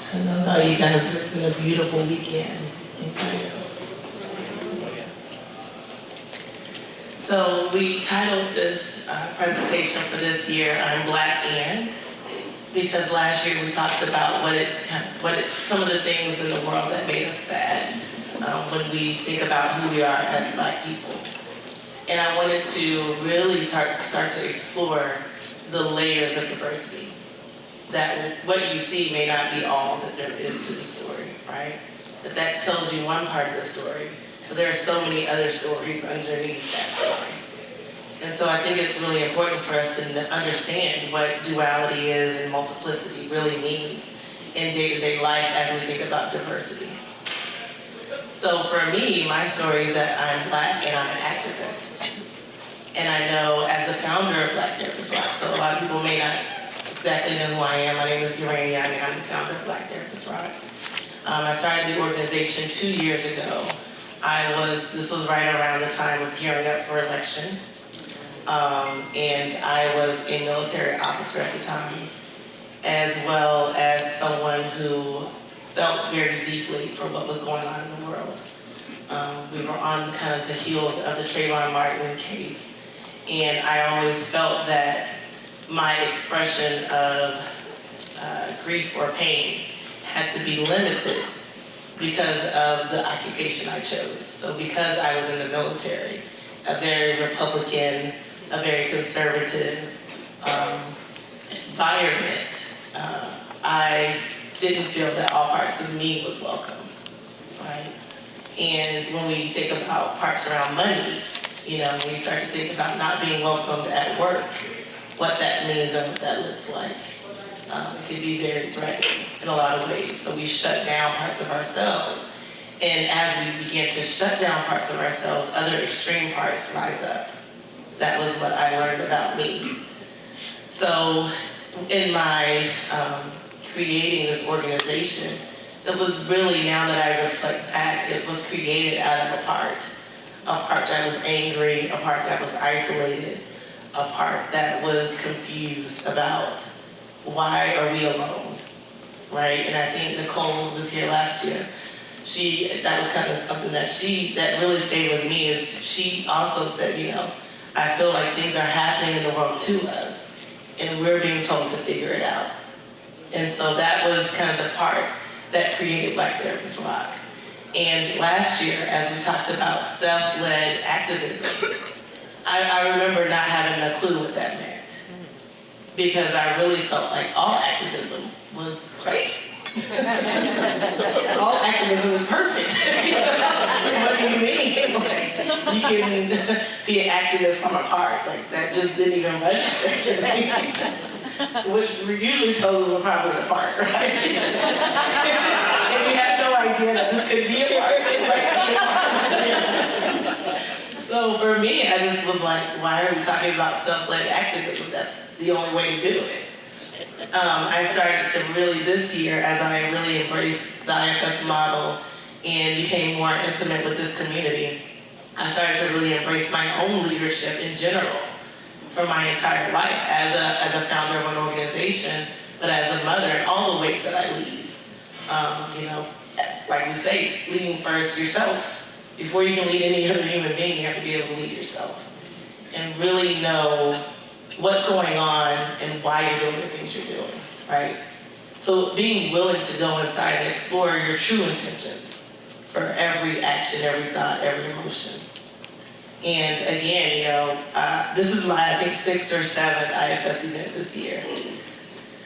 I don't know how you guys, but it's been a beautiful weekend. So we titled this presentation for this year, I'm Black and, because last year we talked about some of the things in the world that made us sad when we think about who we are as Black people. And I wanted to really start to explore the layers of diversity. That what you see may not be all that there is to the story, right? That tells you one part of the story, but there are so many other stories underneath that story. And so I think it's really important for us to understand what duality is and multiplicity really means in day-to-day life as we think about diversity. So for me, my story is that I'm Black and I'm an activist. And I know as the founder of Black Therapist Rock, so a lot of people may not exactly know who I am. My name is Deran, and I'm the founder of Black Therapist Rock. I started the organization 2 years ago. This was right around the time of gearing up for election. And I was a military officer at the time, as well as someone who felt very deeply for what was going on in the world. We were on kind of the heels of the Trayvon Martin case, and I always felt that my expression of grief or pain had to be limited because of the occupation I chose. So because I was in the military, a very Republican, a very conservative environment, I didn't feel that all parts of me was welcome, right? And when we think about parts around money, we start to think about not being welcomed at work, what that means and what that looks like. It can be very threatening in a lot of ways. So we shut down parts of ourselves. And as we began to shut down parts of ourselves, other extreme parts rise up. That was what I learned about me. So in my creating this organization, it was really, now that I reflect back, it was created out of a part that was angry, a part that was isolated, a part that was confused about why are we alone, right? And I think Nicole was here last year. That was kind of something that really stayed with me, is she also said, I feel like things are happening in the world to us, and we're being told to figure it out. And so that was kind of the part that created Black Therapist Rock. And last year, as we talked about self-led activism, I remember not having a clue what that meant, because I really felt like all activism was great. All activism is perfect. What do you mean? You can be an activist from a park. That just didn't even register to me. Which usually tells us we're probably a park, right? And we have no idea that this could be a park. So for me, I just was like, why are we talking about self-led activism? That's the only way to do it. I started to really, this year, as I really embraced the IFS model and became more intimate with this community, I started to really embrace my own leadership in general for my entire life as a founder of an organization, but as a mother, in all the ways that I lead. Like we say, it's leading first yourself. Before you can lead any other human being, you have to be able to lead yourself and really know what's going on and why you're doing the things you're doing, right? So being willing to go inside and explore your true intentions for every action, every thought, every emotion. And again, this is my, I think, 6th or 7th IFS event this year.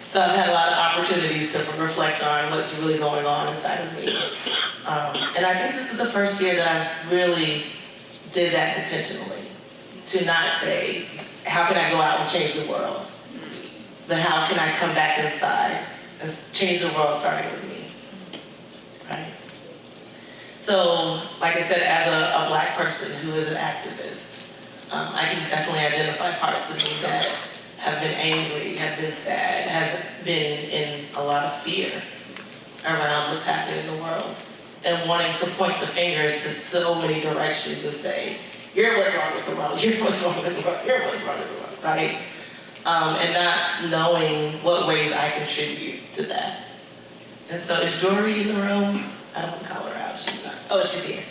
So I've had a lot of opportunities to reflect on what's really going on inside of me. And I think this is the first year that I really did that intentionally, to not say, how can I go out and change the world? But how can I come back inside and change the world starting with me, right? So, like I said, as a Black person who is an activist, I can definitely identify parts of me that have been angry, have been sad, have been in a lot of fear around what's happening in the world, and wanting to point the fingers to so many directions and say, you're what's wrong with the world, you're what's wrong with the world, you're what's wrong with the world, right? And not knowing what ways I contribute to that. And so is Jory in the room? I don't want to call her out, she's not. Oh, she's here.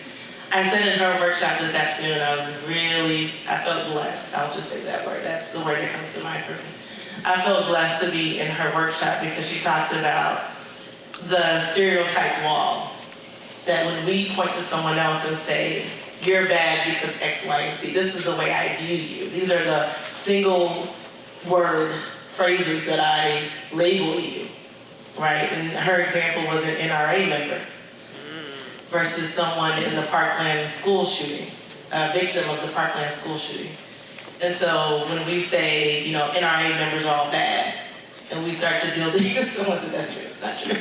I said in her workshop this afternoon, I felt blessed. I'll just say that word. That's the word that comes to mind for me. I felt blessed to be in her workshop because she talked about the stereotype wall. That when we point to someone else and say, you're bad because X, Y, and Z, this is the way I view you. These are the single word phrases that I label you, right? And her example was an NRA member versus someone in the Parkland school shooting, a victim of the Parkland school shooting. And so when we say, NRA members are all bad, and we start to build, someone said that's true, it's not true.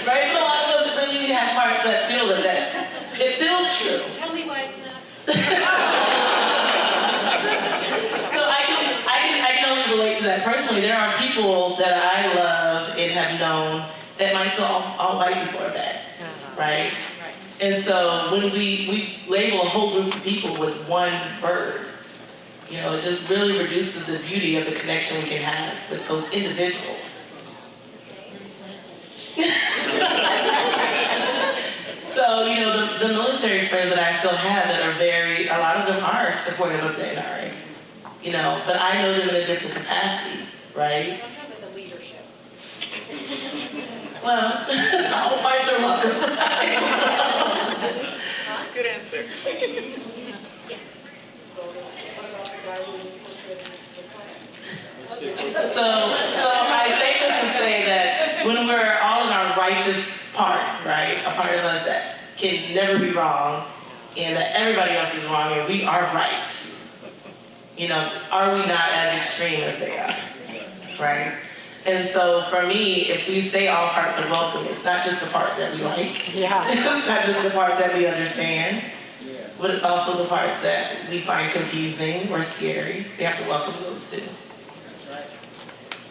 Right, but a lot of us really have parts that feel that it feels true. Tell me why it's not. So I can only relate to that personally. There are people that I love and have known that might feel all white people are bad, right? And so when we label a whole group of people with one word, it just really reduces the beauty of the connection we can have with those individuals. So, the military friends that I still have that are a lot of them are supportive of the NRA, but I know them in a different capacity, right? I'm talking about the leadership. Well, all parts are welcome. Good answer. So I say this to say that when we're all in our righteous part, right, a part of us that can never be wrong, and that everybody else is wrong, and we are right, are we not as extreme as they are, right? And so for me, if we say all parts are welcome, it's not just the parts that we like. Yeah. It's not just the parts that we understand, but it's also the parts that we find confusing or scary. We have to welcome those too.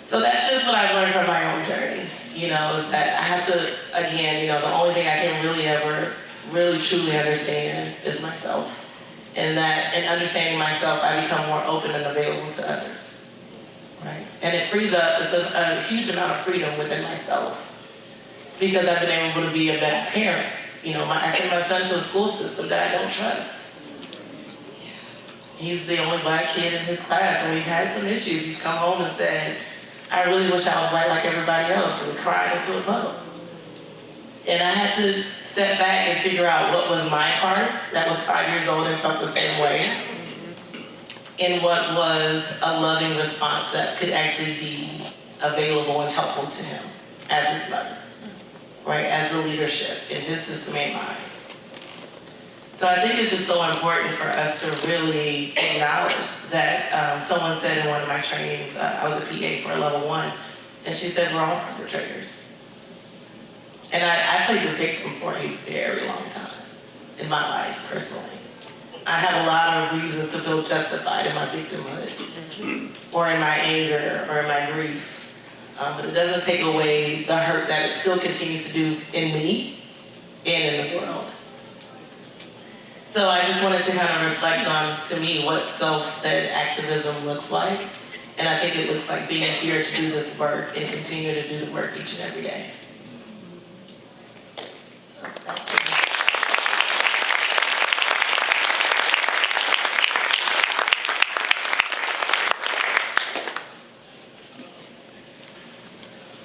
So that's just what I've learned from my own journey, is that I have to, again, the only thing I can really ever really truly understand is myself. And that in understanding myself, I become more open and available to others. Right? And it frees up, it's a huge amount of freedom within myself because I've been able to be a better parent. I sent my son to a school system that I don't trust. He's the only black kid in his class, and we've had some issues. He's come home and said, I really wish I was white like everybody else, and cried into a puddle. And I had to step back and figure out what was my part that was 5 years old and felt the same way, and what was a loving response that could actually be available and helpful to him as his mother, right, as the leadership in his system and mine. So I think it's just so important for us to really acknowledge that someone said in one of my trainings, I was a PA for a level 1, and she said, we're all perpetrators. And I played the victim for a very long time in my life, personally. I have a lot of reasons to feel justified in my victimhood, or in my anger, or in my grief. But it doesn't take away the hurt that it still continues to do in me and in the world. So I just wanted to kind of reflect on, to me, what self-led activism looks like. And I think it looks like being here to do this work and continue to do the work each and every day. So that's it.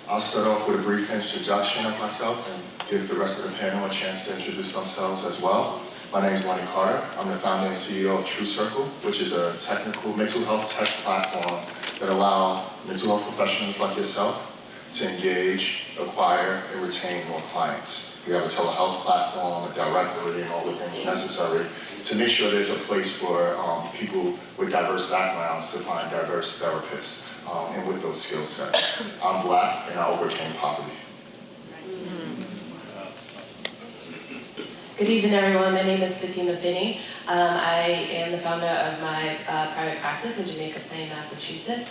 I'll start off with a brief introduction of myself and give the rest of the panel a chance to introduce themselves as well. My name is Lenny Carter. I'm the founder and CEO of True Circle, which is a technical mental health tech platform that allows mental health professionals like yourself to engage, acquire, and retain more clients. We have a telehealth platform, a directory, and all the things necessary to make sure there's a place for people with diverse backgrounds to find diverse therapists and with those skill sets. I'm Black and I overcame poverty. Good evening, everyone. My name is Fatima Finney. I am the founder of my private practice in Jamaica Plain, Massachusetts,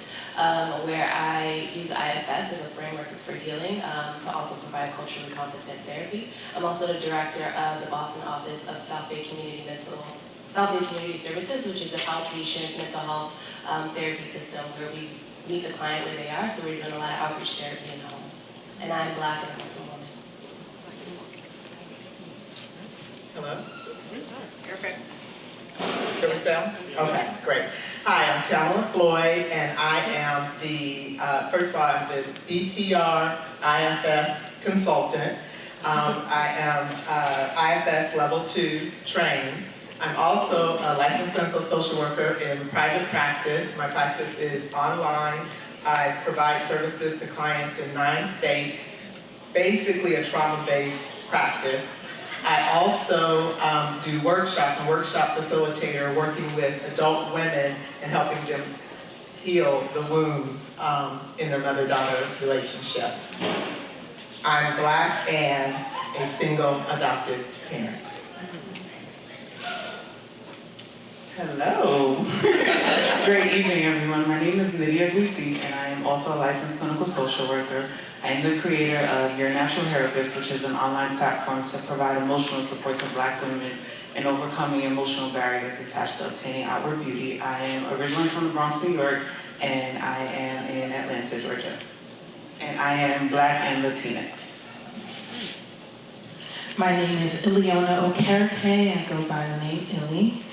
where I use IFS as a framework for healing to also provide culturally competent therapy. I'm also the director of the Boston office of South Bay Community Services, which is an outpatient mental health therapy system where we meet the client where they are, so we're doing a lot of outreach therapy in homes. And I'm Black and I'm a Muslim woman. Hello? Okay. There we sound? Okay, great. Hi, I'm Tamala Floyd, and I am the, first of all, I'm the BTR IFS consultant. I am IFS Level 2 trained. I'm also a licensed clinical social worker in private practice. My practice is online. I provide services to clients in 9 states, basically a trauma-based practice. I also do workshops, I'm a workshop facilitator working with adult women and helping them heal the wounds in their mother-daughter relationship. I'm Black and a single adopted parent. Hello. Great evening, everyone. My name is Lydia Guiti, and I am also a licensed clinical social worker. I am the creator of Your Natural Therapist, which is an online platform to provide emotional support to Black women in overcoming emotional barriers attached to obtaining outward beauty. I am originally from the Bronx, New York, and I am in Atlanta, Georgia. And I am Black and Latinx. My name is Ileona Okereke. I go by the name Illy.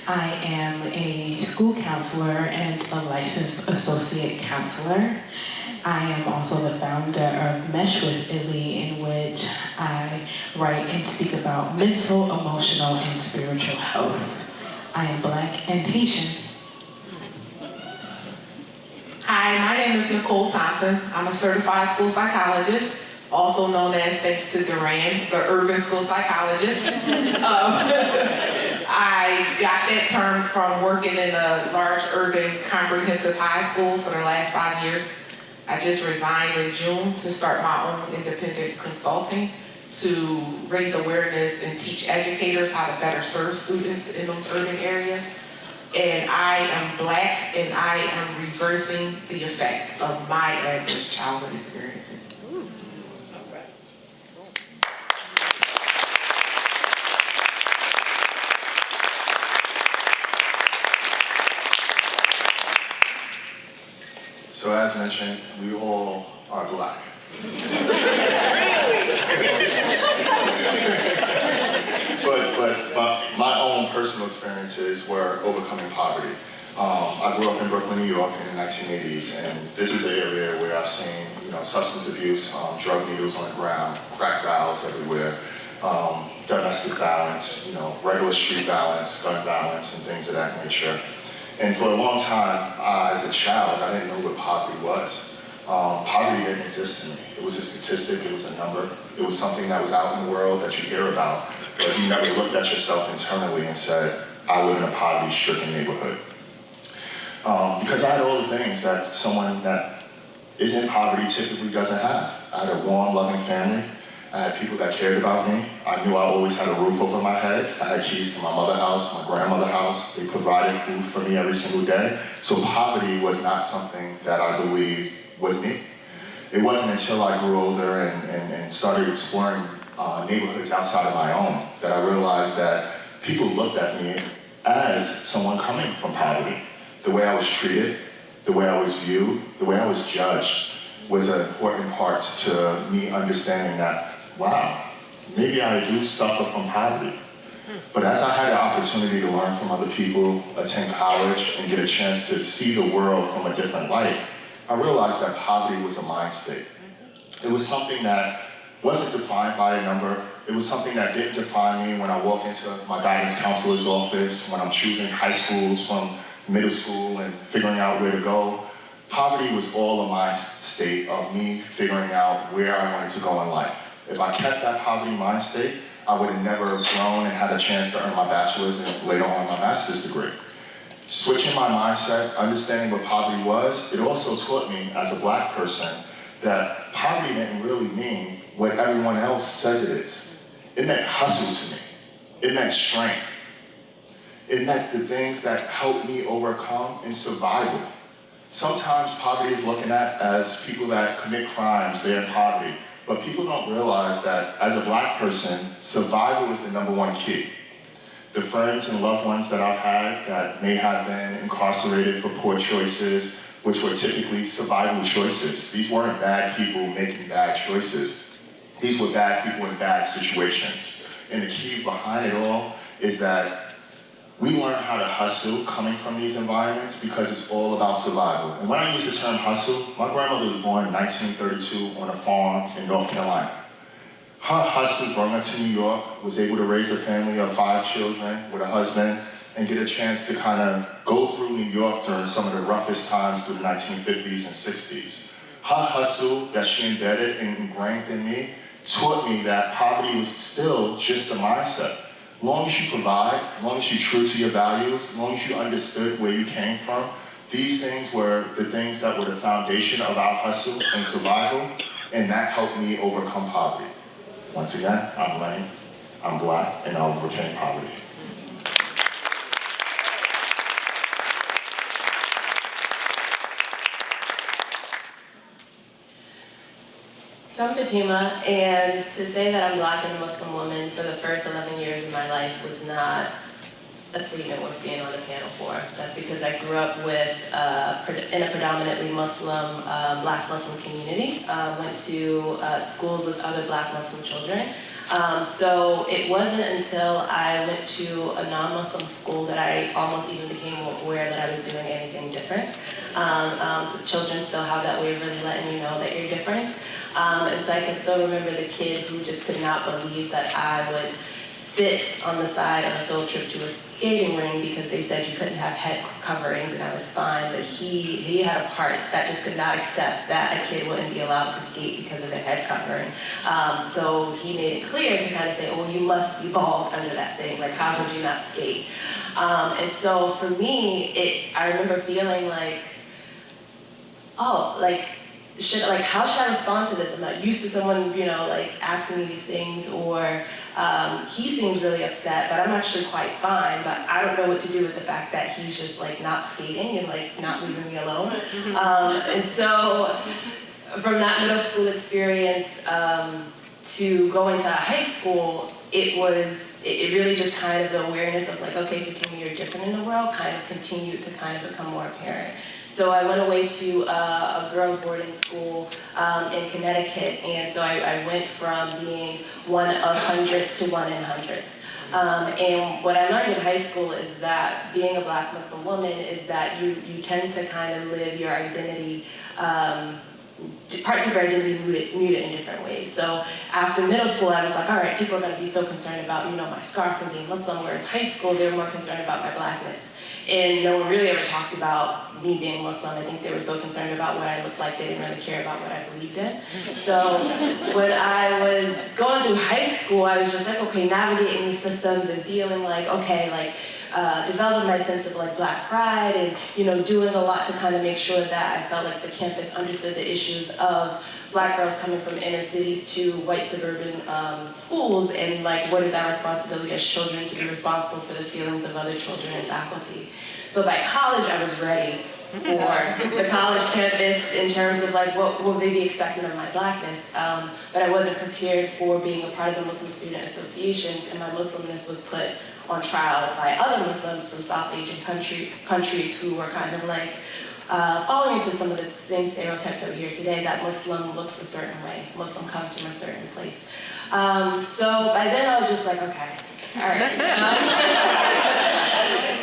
I am a school counselor and a licensed associate counselor. I am also the founder of Mesh with Illy, in which I write and speak about mental, emotional, and spiritual health. I am Black and Haitian. Hi, my name is Nicole Thompson. I'm a certified school psychologist, also known as, thanks to Deran, the urban school psychologist. I got that term from working in a large urban comprehensive high school for the last 5 years. I just resigned in June to start my own independent consulting to raise awareness and teach educators how to better serve students in those urban areas. And I am Black, and I am reversing the effects of my adverse childhood experiences. So as mentioned, we all are Black. but my own personal experiences were overcoming poverty. I grew up in Brooklyn, New York in the 1980s, and this is an area where I've seen, substance abuse, drug needles on the ground, crack valves everywhere, domestic violence, regular street violence, gun violence, and things of that nature. And for a long time, as a child, I didn't know what poverty was. Poverty didn't exist to me. It was a statistic, it was a number. It was something that was out in the world that you hear about, but you never looked at yourself internally and said, I live in a poverty-stricken neighborhood. Because I had all the things that someone that is in poverty typically doesn't have. I had a warm, loving family. I had people that cared about me. I knew I always had a roof over my head. I had keys to my mother's house, my grandmother's house. They provided food for me every single day. So poverty was not something that I believed was me. It wasn't until I grew older and started exploring neighborhoods outside of my own that I realized that people looked at me as someone coming from poverty. The way I was treated, the way I was viewed, the way I was judged was an important part to me understanding that, wow, maybe I do suffer from poverty. But as I had the opportunity to learn from other people, attend college, and get a chance to see the world from a different light, I realized that poverty was a mind state. It was something that wasn't defined by a number. It was something that didn't define me when I walk into my guidance counselor's office, when I'm choosing high schools from middle school and figuring out where to go. Poverty was all a mind state of me figuring out where I wanted to go in life. If I kept that poverty mind state, I would have never grown and had a chance to earn my bachelor's and later on my master's degree. Switching my mindset, understanding what poverty was, it also taught me as a Black person that poverty didn't really mean what everyone else says it is. It meant hustle to me. It meant strength. It meant the things that helped me overcome in survival. Sometimes poverty is looked at as people that commit crimes, they're in poverty. But people don't realize that as a Black person, survival is the #1 key. The friends and loved ones that I've had that may have been incarcerated for poor choices, which were typically survival choices. These weren't bad people making bad choices. These were bad people in bad situations. And the key behind it all is that we learn how to hustle coming from these environments because it's all about survival. And when I use the term hustle, my grandmother was born in 1932 on a farm in North Carolina. Her hustle growing up to New York, was able to raise a family of 5 children with a husband and get a chance to kind of go through New York during some of the roughest times through the 1950s and 60s. Her hustle that she embedded and ingrained in me taught me that poverty was still just a mindset. As long as you provide, as long as you're true to your values, as long as you understood where you came from, these things were the things that were the foundation of our hustle and survival, and that helped me overcome poverty. Once again, I'm Lenny, I'm Black, and I'll overcame poverty. So I'm Fatima, and to say that I'm Black and a Muslim woman for the first 11 years of my life was not a statement worth being on the panel for. That's because I grew up with, in a predominantly Muslim, Black Muslim community. Went to schools with other Black Muslim children. So it wasn't until I went to a non-Muslim school that I almost even became aware that I was doing anything different. So children still have that way of really letting you know that you're different. And so I can still remember the kid who just could not believe that I would sit on the side on a field trip to a skating ring because they said you couldn't have head coverings and I was fine, but he had a part that just could not accept that a kid wouldn't be allowed to skate because of the head covering. So he made it clear to kind of say, oh, you must be bald under that thing, like how could you not skate? And so for me, I remember feeling like, oh, like, how should I respond to this? I'm not used to someone, like asking me these things, or he seems really upset, but I'm actually quite fine, but I don't know what to do with the fact that he's just like not skating and like not leaving me alone. And so from that middle school experience to going to high school, it really just kind of the awareness of like, okay, Fatima, you're different in the world, kind of continued to kind of become more apparent. So I went away to a girls' boarding school in Connecticut, and so I went from being one of hundreds to one in hundreds. And what I learned in high school is that being a Black Muslim woman is that you tend to kind of live your identity, parts of your identity muted in different ways. So after middle school, I was like, all right, people are going to be so concerned about, my scarf and being Muslim, whereas high school, they were more concerned about my Blackness. And no one really ever talked about me being Muslim. I think they were so concerned about what I looked like, they didn't really care about what I believed in. So when I was going through high school, I was just like, okay, navigating these systems and feeling like, okay, like, developing my sense of like Black pride and, doing a lot to kind of make sure that I felt like the campus understood the issues of Black girls coming from inner cities to white suburban schools, and like what is our responsibility as children to be responsible for the feelings of other children and faculty. So by college, I was ready for the college campus in terms of like what will they be expecting of my Blackness, but I wasn't prepared for being a part of the Muslim student associations, and my Muslimness was put on trial by other Muslims from South Asian countries who were kind of like falling into some of the same stereotypes that we hear today, that Muslim looks a certain way, Muslim comes from a certain place. So by then I was just like, okay, all right.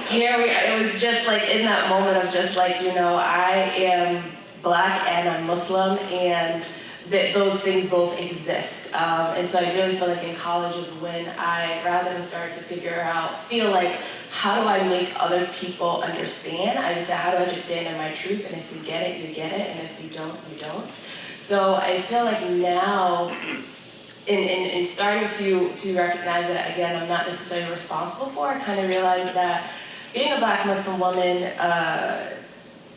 Here we are. It was just like in that moment of just like, I am Black and I'm Muslim, and that those things both exist. And so I really feel like in college is when I, rather than start to feel like, how do I make other people understand? I just said, how do I just stand in my truth? And if you get it, you get it. And if you don't, you don't. So I feel like now, in starting to recognize that, again, I'm not necessarily responsible for, I kind of realized that being a Black Muslim woman,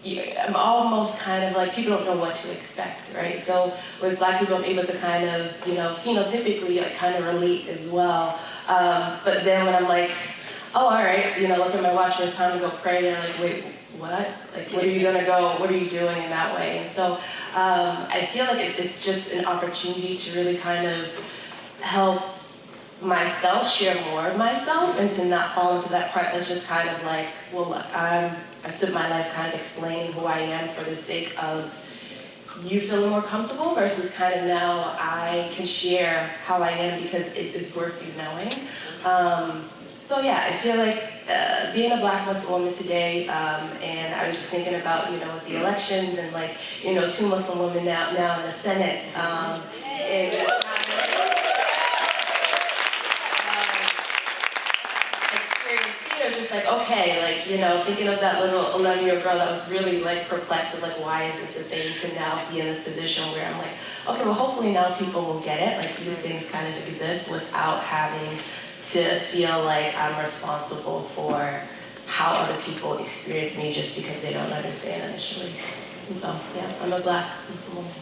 I'm almost kind of like, people don't know what to expect, right? So with Black people, I'm able to kind of, phenotypically, like, kind of relate as well. But then when I'm like, oh, all right, look at my watch, it's time to go pray, they're like, wait, what? Like, where are you gonna go? What are you doing in that way? And so I feel like it's just an opportunity to really kind of help myself, share more of myself, and to not fall into that part that's just kind of like, well, look, I've spent my life kind of explaining who I am for the sake of you feeling more comfortable versus kind of now I can share how I am because it is worth you knowing. So yeah, I feel like being a Black Muslim woman today, and I was just thinking about, with the elections and like, 2 Muslim women now in the Senate, and just kind of, experience here is just like, okay, like, thinking of that little 11-year-old girl that was really like perplexed of like, why is this the thing to now be in this position where I'm like, okay, well hopefully now people will get it, like these things kind of exist without having to feel like I'm responsible for how other people experience me just because they don't understand initially. And so, yeah, I'm a Black Muslim woman.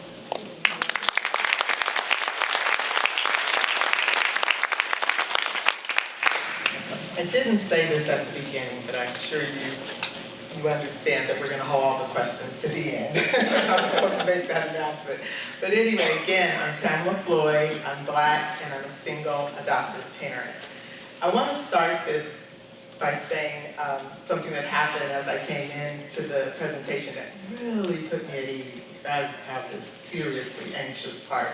I didn't say this at the beginning, but I'm sure you understand that we're going to hold all the questions to the end. I'm supposed to make that announcement. But anyway, again, I'm Tamala Floyd, I'm Black, and I'm a single adoptive parent. I want to start this by saying something that happened as I came into the presentation that really put me at ease. I have this seriously anxious part.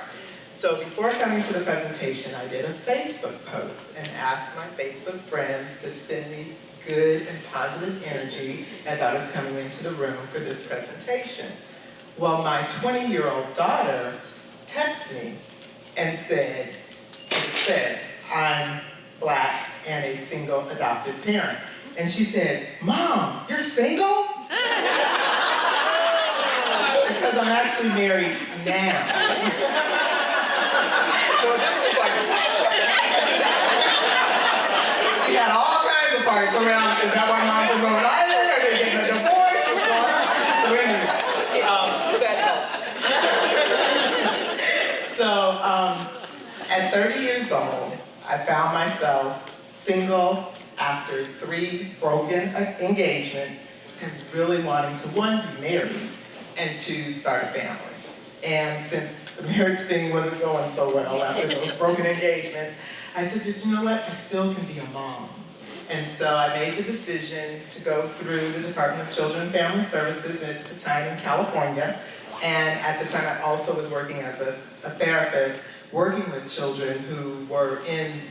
So before coming to the presentation, I did a Facebook post and asked my Facebook friends to send me good and positive energy as I was coming into the room for this presentation. Well, my 20-year-old daughter texted me and said, I'm Black and a single adopted parent. And she said, Mom, you're single? Because I'm actually married now. So this was like, she had all kinds of parts around, is that why Mom's in Rhode Island? Are they getting a divorce? What's going on? So anyway, that helped. So at 30 years old, I found myself single after 3 broken engagements and really wanting to, 1, be married, and 2, start a family. And since the marriage thing wasn't going so well after those broken engagements, I said, but you know what, I still can be a mom. And so I made the decision to go through the Department of Children and Family Services at the time in California. And at the time I also was working as a therapist, working with children who were in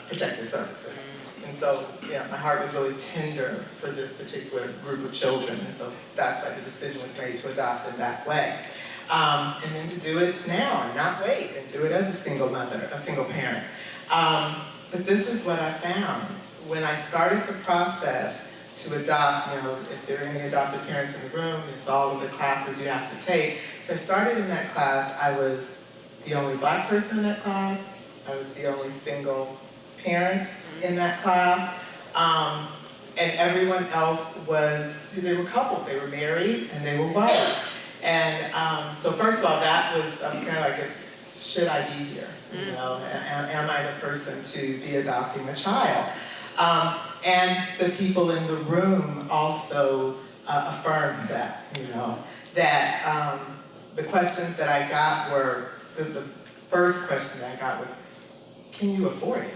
protective services. And so, yeah, my heart was really tender for this particular group of children. And so that's why the decision was made to adopt in that way. And then to do it now and not wait and do it as a single mother, a single parent. But this is what I found. When I started the process to adopt, if there are any adopted parents in the room, it's all of the classes you have to take. So I started in that class. I was the only Black person in that class. I was the only single parent in that class. And everyone else they were coupled. They were married and they were white. And so first of all, I was kind of like, should I be here? Am I the person to be adopting a child? And the people in the room also affirmed that, that the questions that I got were, the first question that I got was, can you afford it?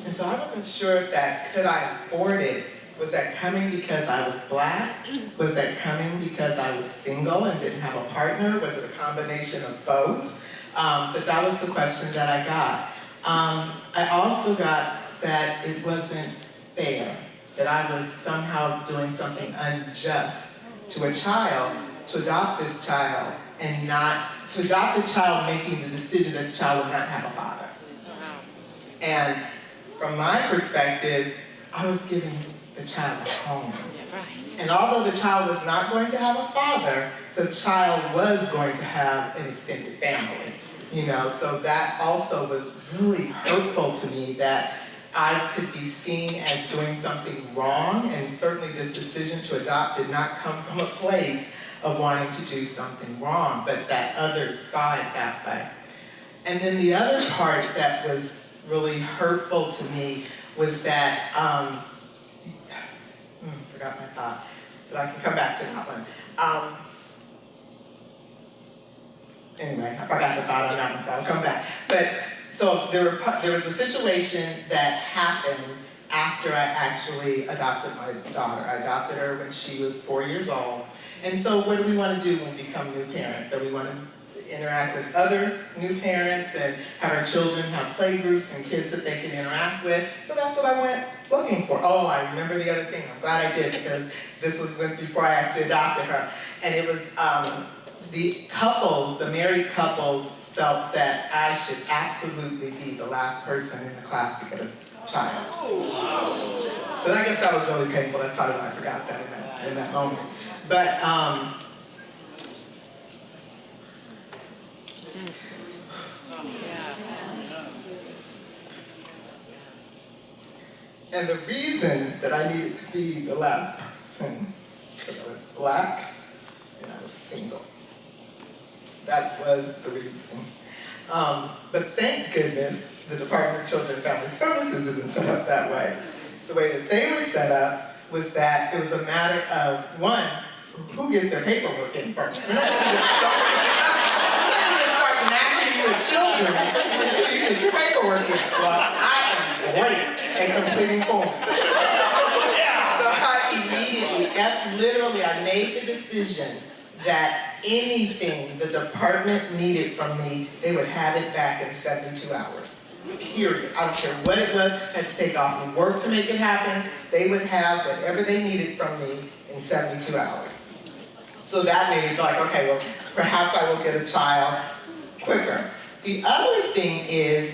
And so I wasn't sure if that, could I afford it? Was that coming because I was Black? Was that coming because I was single and didn't have a partner? Was it a combination of both? But that was the question that I got. I also got that it wasn't fair, that I was somehow doing something unjust to a child, to adopt this child, and not, to adopt a child making the decision that the child would not have a father. And from my perspective, I was giving the child a home. And although the child was not going to have a father, the child was going to have an extended family. So that also was really hurtful to me, that I could be seen as doing something wrong, and certainly this decision to adopt did not come from a place of wanting to do something wrong, but that others saw it that way. And then the other part that was really hurtful to me was that, forgot my thought, but I can come back to that one. Anyway, I forgot the thought on that one, so I'll come back. But so there was a situation that happened after I actually adopted my daughter. I adopted her when she was 4 years old. And so what do we want to do when we become new parents? So we want to interact with other new parents and have our children have play groups and kids that they can interact with. So that's what I went looking for. Oh, I remember the other thing. I'm glad I did, because this was before I actually adopted her. And it was the married couples felt that I should absolutely be the last person in the class to get a child. So I guess that was really painful. That's probably why I forgot that in that moment. But and the reason that I needed to be the last person is because I was Black and I was single. That was the reason. But thank goodness the Department of Children and Family Services isn't set up that way. The way that they were set up was that it was a matter of, one, who gets their paperwork in first. We're not going to start matching you with children until you get your paperwork in. Well, I am great at completing forms. So I immediately, I made the decision that anything the department needed from me, they would have it back in 72 hours. Period. I don't care what it was. I had to take off from work to make it happen. They would have whatever they needed from me in 72 hours. So that made me feel like, okay, well, perhaps I will get a child quicker. The other thing is,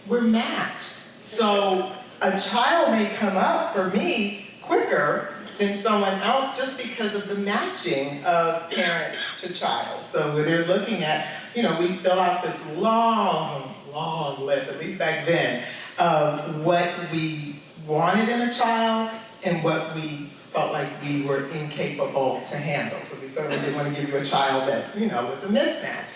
we're matched. So a child may come up for me quicker than someone else just because of the matching of parent to child. So they're looking at, we fill out this long list, at least back then, of what we wanted in a child and what we felt like we were incapable to handle. Because we certainly didn't want to give you a child that, was a mismatch.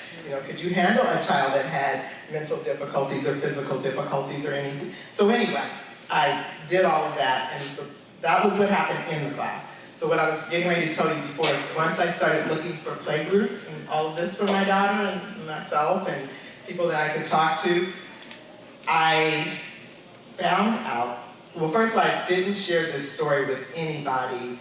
Could you handle a child that had mental difficulties or physical difficulties or anything? So anyway, I did all of that, and so that was what happened in the class. So what I was getting ready to tell you before is once I started looking for play groups and all of this for my daughter and myself and people that I could talk to, I found out, well, first of all, I didn't share this story with anybody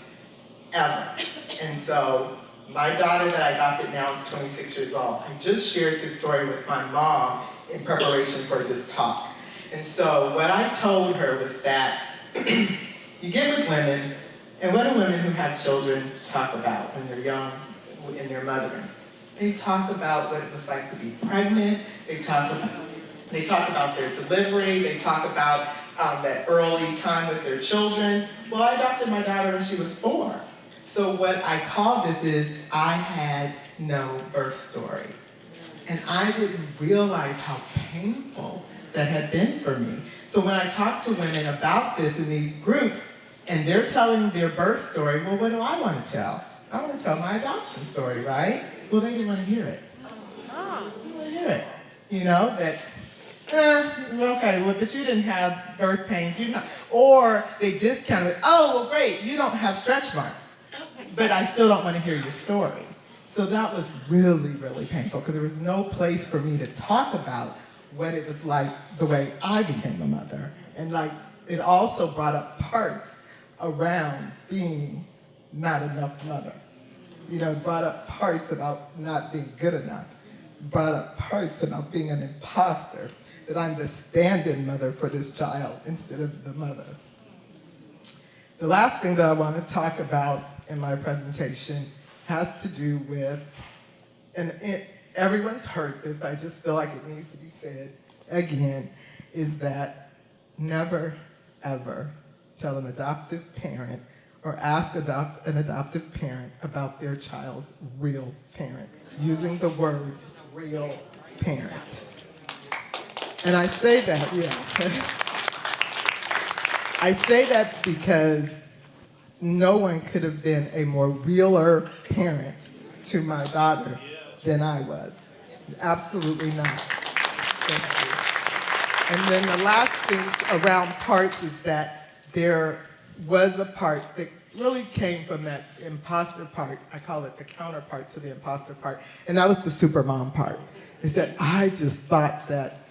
ever. And so my daughter that I adopted now is 26 years old. I just shared this story with my mom in preparation for this talk. And so what I told her was that you get with women, and what do women who have children talk about when they're young in their mothering? They talk about what it was like to be pregnant. They talk about their delivery. They talk about that early time with their children. Well, I adopted my daughter when she was 4. So what I call this is, I had no birth story. And I didn't realize how painful that had been for me. So when I talk to women about this in these groups, and they're telling their birth story, well, what do I want to tell? I want to tell my adoption story, right? Well, they didn't want to hear it. They didn't want to hear it. Okay, well, but you didn't have birth pains, or they discounted it. Oh, well, great, you don't have stretch marks, but I still don't want to hear your story. So that was really, really painful, because there was no place for me to talk about what it was like the way I became a mother. And it also brought up parts around being not enough mother. Brought up parts about not being good enough. Brought up parts about being an imposter, that I'm the stand-in mother for this child instead of the mother. The last thing that I want to talk about in my presentation has to do with, and everyone's heard this, but I just feel like it needs to be said again, is that never, ever tell an adoptive parent or ask an adoptive parent about their child's real parent, using the word real parent. And I say that, I say that because no one could have been a more realer parent to my daughter than I was. Absolutely not. Thank you. And then the last thing around parts is that there was a part that really came from that imposter part. I call it the counterpart to the imposter part. And that was the supermom part. Is that I just thought that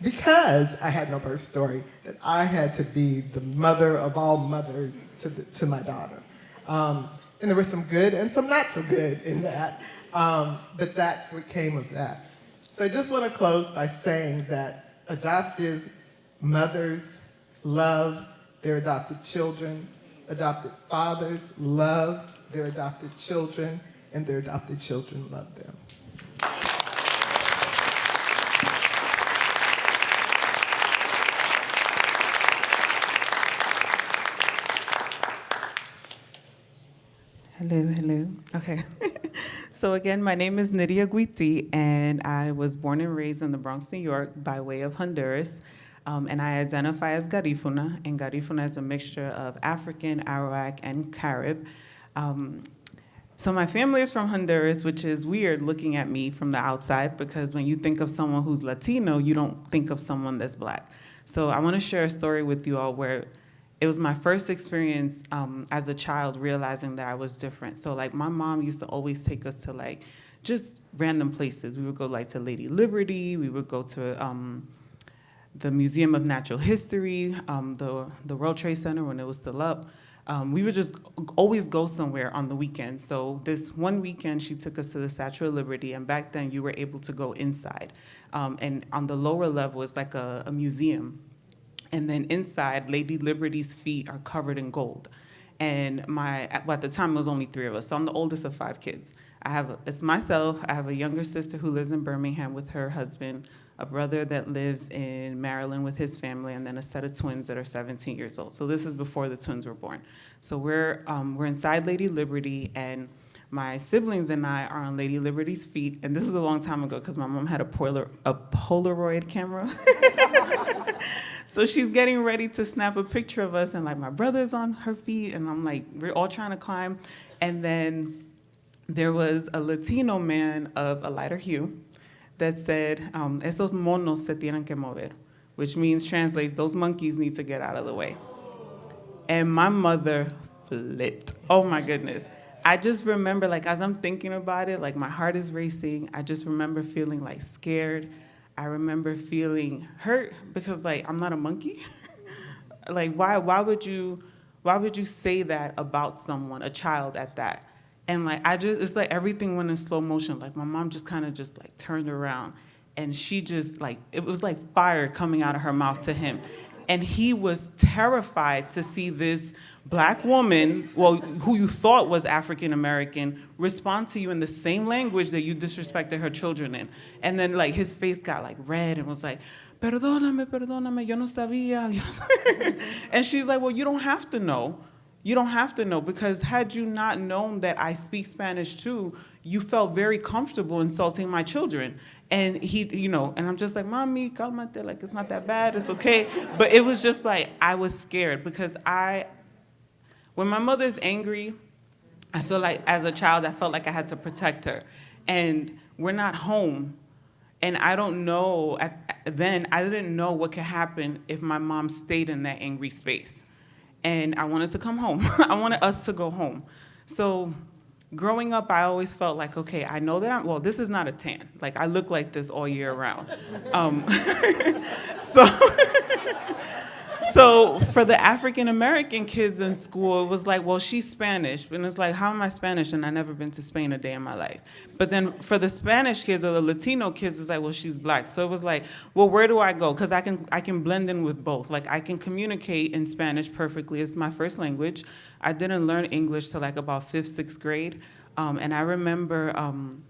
because I had no birth story, that I had to be the mother of all mothers to my daughter. And there was some good and some not so good in that, but that's what came of that. So I just want to close by saying that adoptive mothers love their adopted children, adopted fathers love their adopted children, and their adopted children love them. Hello. Okay. So again, my name is Nydia Guiti, and I was born and raised in the Bronx, New York, by way of Honduras. And I identify as Garifuna, and Garifuna is a mixture of African, Arawak, and Carib. So my family is from Honduras, which is weird looking at me from the outside, because when you think of someone who's Latino, you don't think of someone that's Black. So I want to share a story with you all where it was my first experience as a child realizing that I was different. So like my mom used to always take us to like just random places. We would go like to Lady Liberty, we would go to the Museum of Natural History, the World Trade Center when it was still up. We would just always go somewhere on the weekend. So this one weekend, she took us to the Statue of Liberty, and back then you were able to go inside. And on the lower level is like a museum. And then inside, Lady Liberty's feet are covered in gold. And at the time, it was only 3 of us, so I'm the oldest of 5 kids. It's myself, I have a younger sister who lives in Birmingham with her husband, a brother that lives in Maryland with his family, and then a set of twins that are 17 years old. So this is before the twins were born. So we're inside Lady Liberty, and my siblings and I are on Lady Liberty's feet, and this is a long time ago because my mom had a Polaroid camera. So she's getting ready to snap a picture of us, and like my brother's on her feet, and I'm like, we're all trying to climb. And then there was a Latino man of a lighter hue that said, esos monos se tienen que mover, which translates, those monkeys need to get out of the way. And my mother flipped. Oh my goodness. I just remember, like, as I'm thinking about it, like my heart is racing. I just remember feeling like scared. I remember feeling hurt because like I'm not a monkey. Like why would you say that about someone, a child at that? And like it's like everything went in slow motion. Like my mom just kind of just like turned around, and she just like, it was like fire coming out of her mouth to him. And he was terrified to see this Black woman, well, who you thought was African American, respond to you in the same language that you disrespected her children in. And then like his face got like red and was like, perdóname, yo no sabía. And she's like, well, you don't have to know. You don't have to know, because had you not known that I speak Spanish too, you felt very comfortable insulting my children. And he, and I'm just like, Mommy, calmate, like it's not that bad, it's okay. But it was just like, I was scared because when my mother's angry, I feel like as a child, I felt like I had to protect her. And we're not home. And I don't know, then I didn't know what could happen if my mom stayed in that angry space. And I wanted to come home. I wanted us to go home. So growing up, I always felt like, okay, I know that this is not a tan. Like, I look like this all year round. So for the African American kids in school, it was like, well, she's Spanish. And it's like, how am I Spanish? And I've never been to Spain a day in my life. But then for the Spanish kids or the Latino kids, it's like, well, she's Black. So it was like, well, where do I go? Because I can blend in with both. Like, I can communicate in Spanish perfectly. It's my first language. I didn't learn English till like about 5th, 6th grade. And I remember,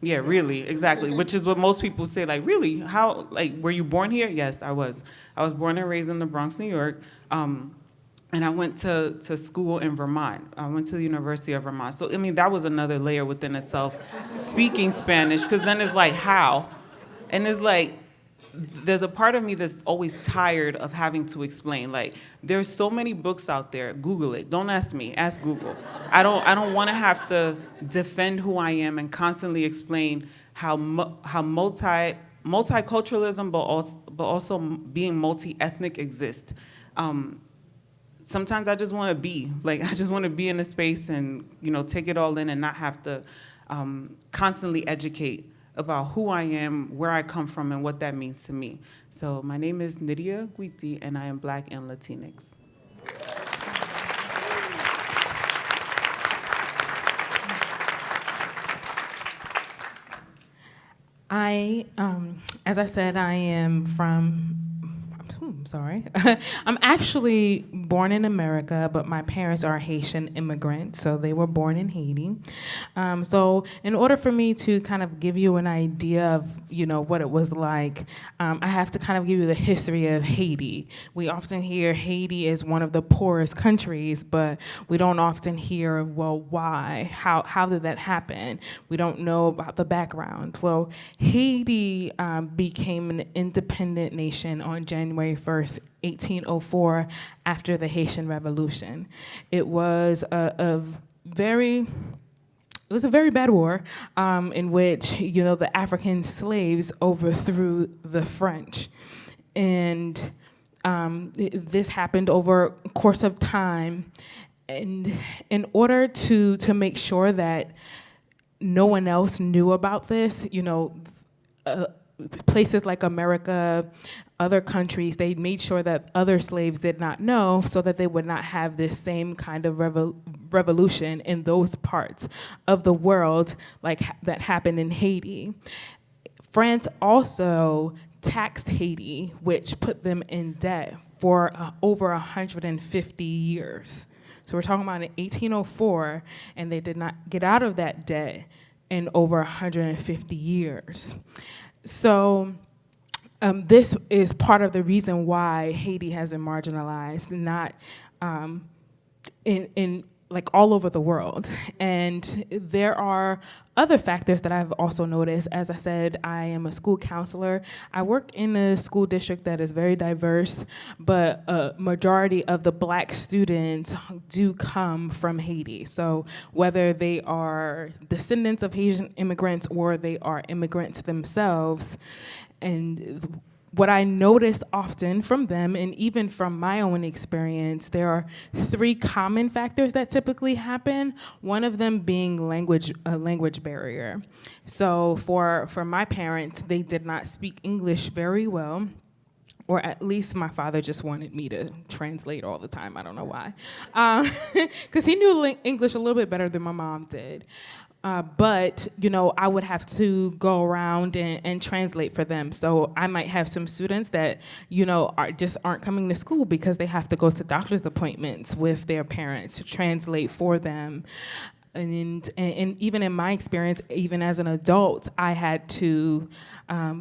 yeah, really, exactly, which is what most people say, like, really, how, like, were you born here? Yes, I was. I was born and raised in the Bronx, New York, and I went to school in Vermont. I went to the University of Vermont. So, I mean, that was another layer within itself, speaking Spanish, because then it's like, how? And it's like, there's a part of me that's always tired of having to explain. Like, there's so many books out there. Google it. Don't ask me. Ask Google. I don't want to have to defend who I am and constantly explain how multiculturalism, but also being multi-ethnic exists. Sometimes I just want to be. Like, I just want to be in a space and take it all in and not have to constantly educate about who I am, where I come from, and what that means to me. So my name is Nydia Guiti, and I am Black and Latinx. As I said, I am from, I'm sorry. I'm actually born in America, but my parents are Haitian immigrants, so they were born in Haiti. So in order for me to kind of give you an idea of, what it was like, I have to kind of give you the history of Haiti. We often hear Haiti is one of the poorest countries, but we don't often hear, well, why? How did that happen? We don't know about the background. Well, Haiti became an independent nation on January 1st, 1804, after the Haitian Revolution. It was a very bad war in which, the African slaves overthrew the French. And this happened over a course of time. And in order to make sure that no one else knew about this, places like America, other countries, they made sure that other slaves did not know so that they would not have this same kind of revolution in those parts of the world like that happened in Haiti. France also taxed Haiti, which put them in debt for over 150 years. So we're talking about in 1804, and they did not get out of that debt in over 150 years. So this is part of the reason why Haiti has been marginalized, not in like all over the world. And there are other factors that I've also noticed. As I said, I am a school counselor. I work in a school district that is very diverse, but a majority of the Black students do come from Haiti. So whether they are descendants of Haitian immigrants or they are immigrants themselves, and what I noticed often from them, and even from my own experience, there are 3 common factors that typically happen. One of them being a language barrier. So for my parents, they did not speak English very well, or at least my father just wanted me to translate all the time. I don't know why. Because he knew English a little bit better than my mom did. But I would have to go around and translate for them. So I might have some students that, aren't coming to school because they have to go to doctor's appointments with their parents to translate for them. And even in my experience, even as an adult, I had to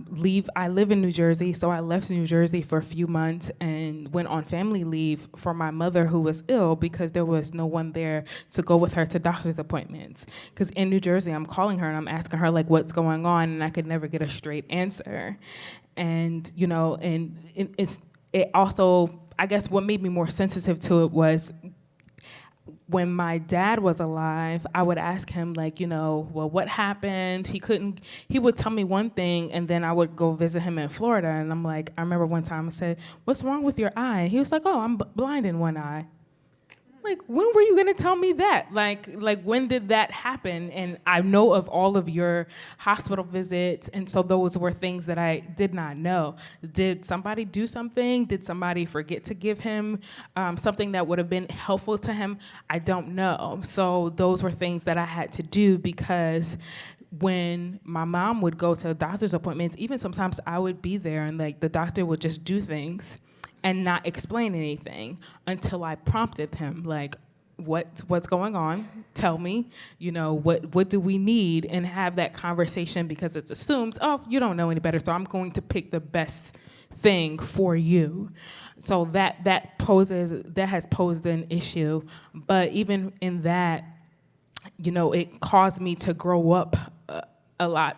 leave. I live in New Jersey, so I left New Jersey for a few months and went on family leave for my mother who was ill because there was no one there to go with her to doctor's appointments. Because in New Jersey, I'm calling her and I'm asking her like what's going on, and I could never get a straight answer. And it also, I guess what made me more sensitive to it was when my dad was alive, I would ask him well, what happened? He would tell me one thing, and then I would go visit him in Florida, and I'm like, I remember one time I said, what's wrong with your eye? And he was like, oh, I'm blind in one eye. Like, when were you gonna tell me that? Like when did that happen? And I know of all of your hospital visits, and so those were things that I did not know. Did somebody do something? Did somebody forget to give him something that would have been helpful to him? I don't know. So those were things that I had to do because when my mom would go to doctor's appointments, even sometimes I would be there and the doctor would just do things and not explain anything until I prompted him, what's going on? Tell me, what do we need? And have that conversation because it's assumed, oh, you don't know any better, so I'm going to pick the best thing for you. So that has posed an issue. But even in that, it caused me to grow up a lot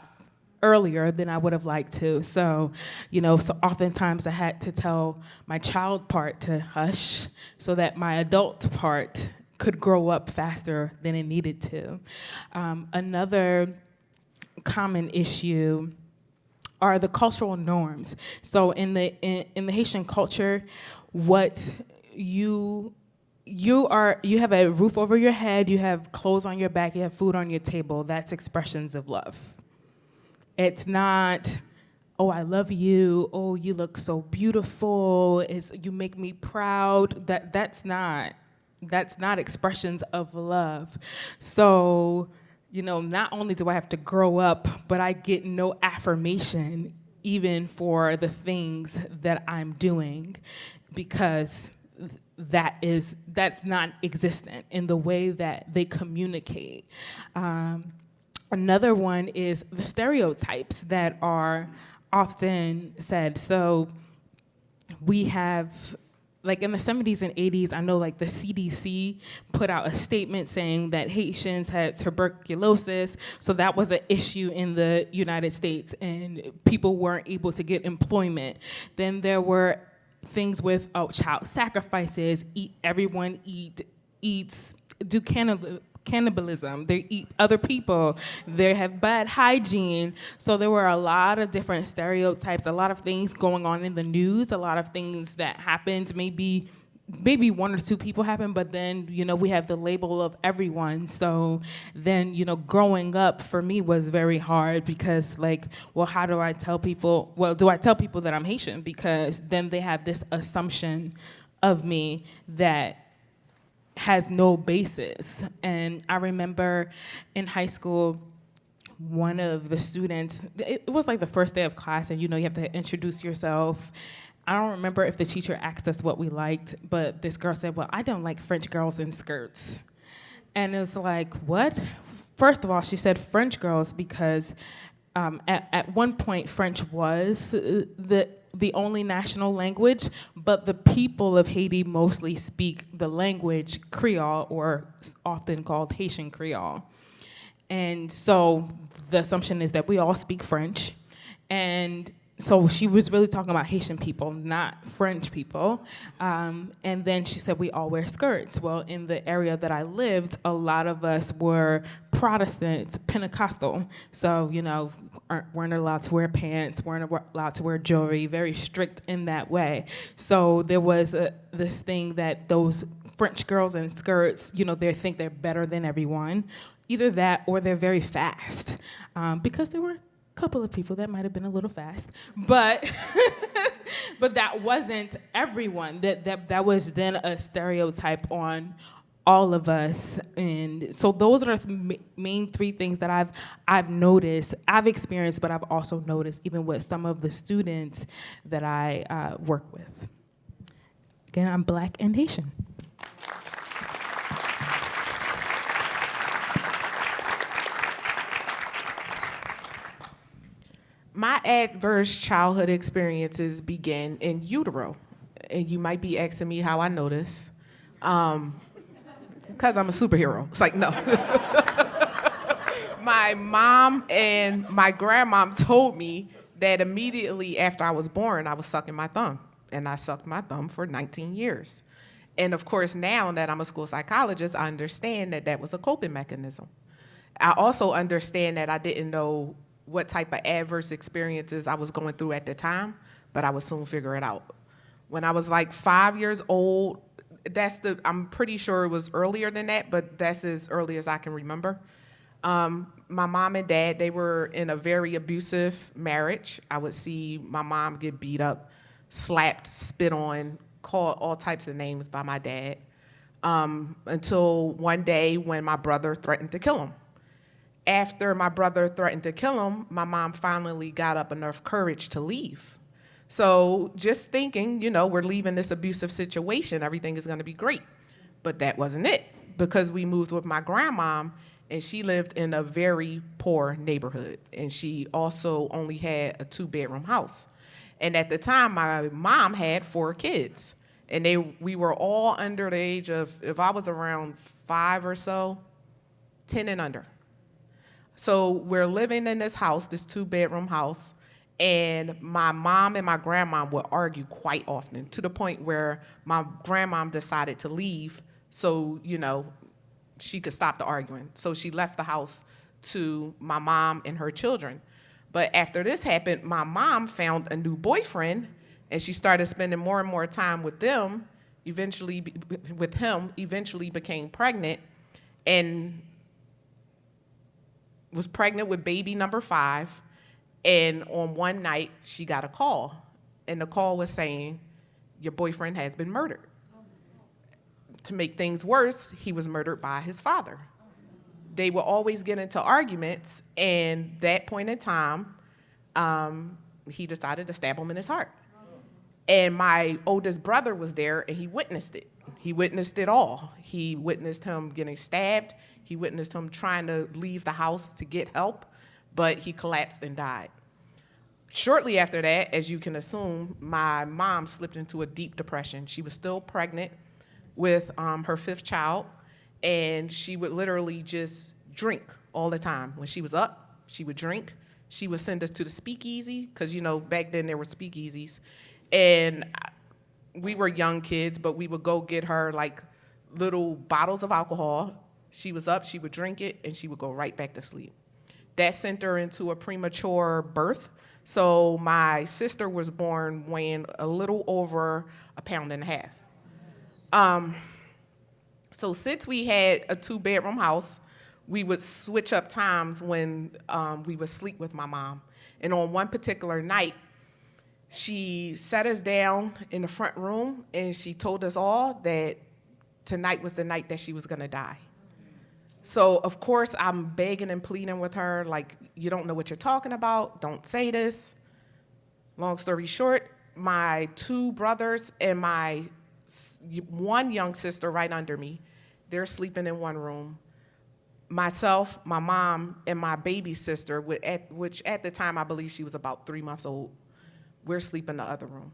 earlier than I would have liked to. So, so oftentimes I had to tell my child part to hush so that my adult part could grow up faster than it needed to. Another common issue are the cultural norms. So in the Haitian culture, what you have a roof over your head, you have clothes on your back, you have food on your table. That's expressions of love. It's not, oh, I love you, oh, you look so beautiful, you make me proud. That's not expressions of love. So, not only do I have to grow up, but I get no affirmation even for the things that I'm doing, because that's not existent in the way that they communicate. Another one is the stereotypes that are often said. So we have, like in the 70s and 80s, I know like the CDC put out a statement saying that Haitians had tuberculosis, so that was an issue in the United States and people weren't able to get employment. Then there were things with child sacrifices, everyone do cannibalism, they eat other people, they have bad hygiene. So there were a lot of different stereotypes, a lot of things going on in the news, a lot of things that happened, maybe one or two people happened, but then, we have the label of everyone. So then, growing up for me was very hard because how do I tell people, do I tell people that I'm Haitian? Because then they have this assumption of me that has no basis. And I remember in high school, one of the students, it was like the first day of class, and you have to introduce yourself. I don't remember if the teacher asked us what we liked, but this girl said, well, I don't like French girls in skirts. And it was like, what? First of all, she said French girls because at one point French was the only national language, but the people of Haiti mostly speak the language Creole, or often called Haitian Creole. And so the assumption is that we all speak French. And so she was really talking about Haitian people, not French people. And then she said we all wear skirts. Well, in the area that I lived, a lot of us were Protestant, Pentecostal. So, weren't allowed to wear pants, weren't allowed to wear jewelry, very strict in that way. So there was this thing that those French girls in skirts, they think they're better than everyone. Either that or they're very fast, because there were couple of people that might have been a little fast, but but that wasn't everyone. That was then a stereotype on all of us. And so those are the main three things that I've noticed, I've experienced, but I've also noticed even with some of the students that I work with. Again, I'm Black and Haitian. My adverse childhood experiences began in utero. And you might be asking me how I know this. Because I'm a superhero. It's like, no. My mom and my grandmom told me that immediately after I was born, I was sucking my thumb. And I sucked my thumb for 19 years. And of course, now that I'm a school psychologist, I understand that that was a coping mechanism. I also understand that I didn't know what type of adverse experiences I was going through at the time, but I would soon figure it out. When I was like 5 years old, I'm pretty sure it was earlier than that, but that's as early as I can remember. My mom and dad, they were in a very abusive marriage. I would see my mom get beat up, slapped, spit on, called all types of names by my dad, until one day when my brother threatened to kill him. After my brother threatened to kill him, my mom finally got up enough courage to leave. So just thinking, we're leaving this abusive situation, everything is gonna be great. But that wasn't it, because we moved with my grandmom, and she lived in a very poor neighborhood. And she also only had a 2-bedroom house. And at the time, my mom had 4 kids. And we were all under the age of, if I was around 5 or so, 10 and under. So we're living in this house, this 2-bedroom house, and my mom and my grandma would argue quite often, to the point where my grandmom decided to leave so, she could stop the arguing. So she left the house to my mom and her children. But after this happened, my mom found a new boyfriend, and she started spending more and more time with them, eventually became pregnant, and was pregnant with baby number 5, And on one night, she got a call, and the call was saying, your boyfriend has been murdered. To make things worse, he was murdered by his father. They would always get into arguments, and that point in time, he decided to stab him in his heart. And my oldest brother was there, and he witnessed it. He witnessed it all. He witnessed him getting stabbed. He witnessed him trying to leave the house to get help, but he collapsed and died. Shortly after that, as you can assume, my mom slipped into a deep depression. She was still pregnant with her 5th child, and she would literally just drink all the time. When she was up, she would drink. She would send us to the speakeasy, because, back then there were speakeasies. And we were young kids, but we would go get her like little bottles of alcohol. She was up, she would drink it, and she would go right back to sleep. That sent her into a premature birth. So my sister was born weighing a little over 1.5 pounds. So since we had a 2-bedroom house, we would switch up times when we would sleep with my mom. And on one particular night, she sat us down in the front room, and she told us all that tonight was the night that she was gonna die. So of course, I'm begging and pleading with her, like, you don't know what you're talking about, don't say this. Long story short, my 2 brothers and my 1 young sister right under me, they're sleeping in one room. Myself, my mom, and my baby sister, which at the time I believe she was about 3 months old, we're sleeping in the other room.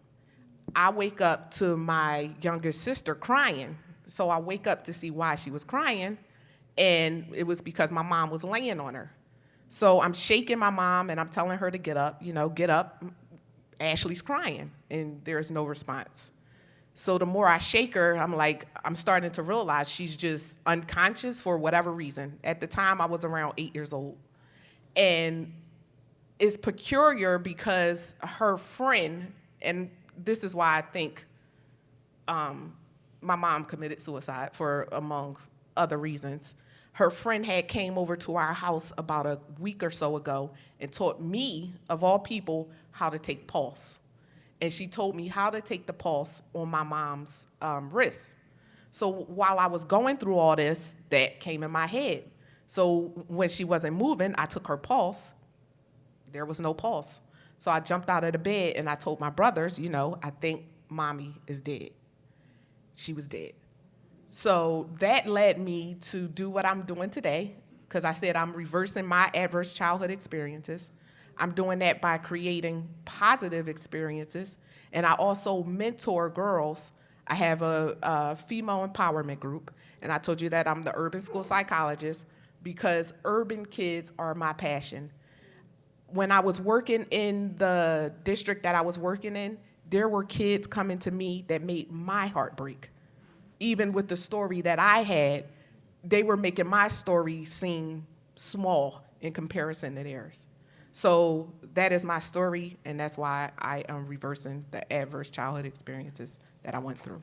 I wake up to my youngest sister crying. So I wake up to see why she was crying, and it was because my mom was laying on her. So I'm shaking my mom, and I'm telling her to get up, get up. Ashley's crying, and there's no response. So the more I shake her, I'm starting to realize she's just unconscious for whatever reason. At the time, I was around 8 years old. And it's peculiar because her friend, and this is why I think my mom committed suicide, for among other reasons. Her friend had came over to our house about a week or so ago and taught me, of all people, how to take pulse. And she told me how to take the pulse on my mom's wrist. So while I was going through all this, that came in my head. So when she wasn't moving, I took her pulse. There was no pulse. So I jumped out of the bed, and I told my brothers, I think mommy is dead. She was dead. So that led me to do what I'm doing today, because I said I'm reversing my adverse childhood experiences. I'm doing that by creating positive experiences, and I also mentor girls. I have a female empowerment group, and I told you that I'm the urban school psychologist because urban kids are my passion. When I was working in the district that I was working in, there were kids coming to me that made my heart break. Even with the story that I had, they were making my story seem small in comparison to theirs. So that is my story, and that's why I am reversing the adverse childhood experiences that I went through.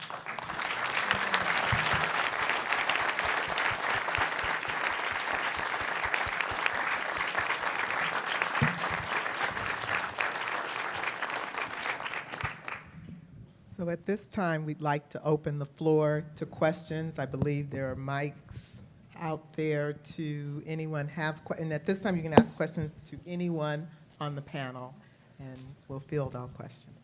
So at this time, we'd like to open the floor to questions. I believe there are mics out there to anyone and at this time you can ask questions to anyone on the panel, and we'll field all questions.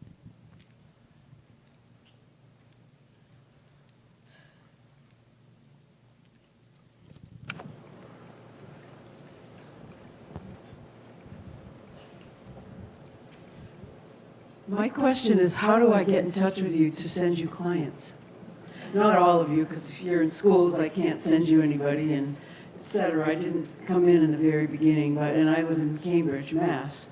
My question is, how do I get in touch with you to send you clients? Not all of you, because if you're in schools, I can't send you anybody, and et cetera. I didn't come in the very beginning, and I live in Cambridge, Mass.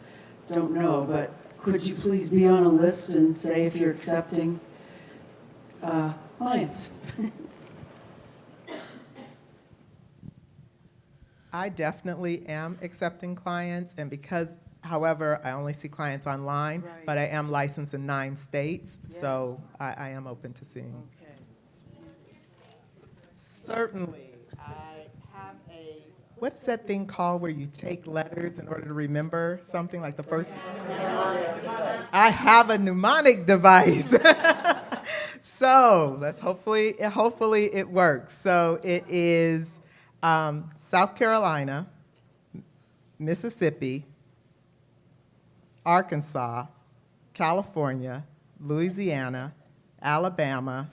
Don't know, but could you please be on a list and say if you're accepting clients? I definitely am accepting clients, and however, I only see clients online, Right. but I am licensed in 9 states, Yeah. so I am open to seeing. Okay. Certainly, I have a what is that thing called where you take letters in order to remember something like the first? I have a mnemonic device. So let's hopefully it works. So it is South Carolina, Mississippi, Arkansas, California, Louisiana, Alabama,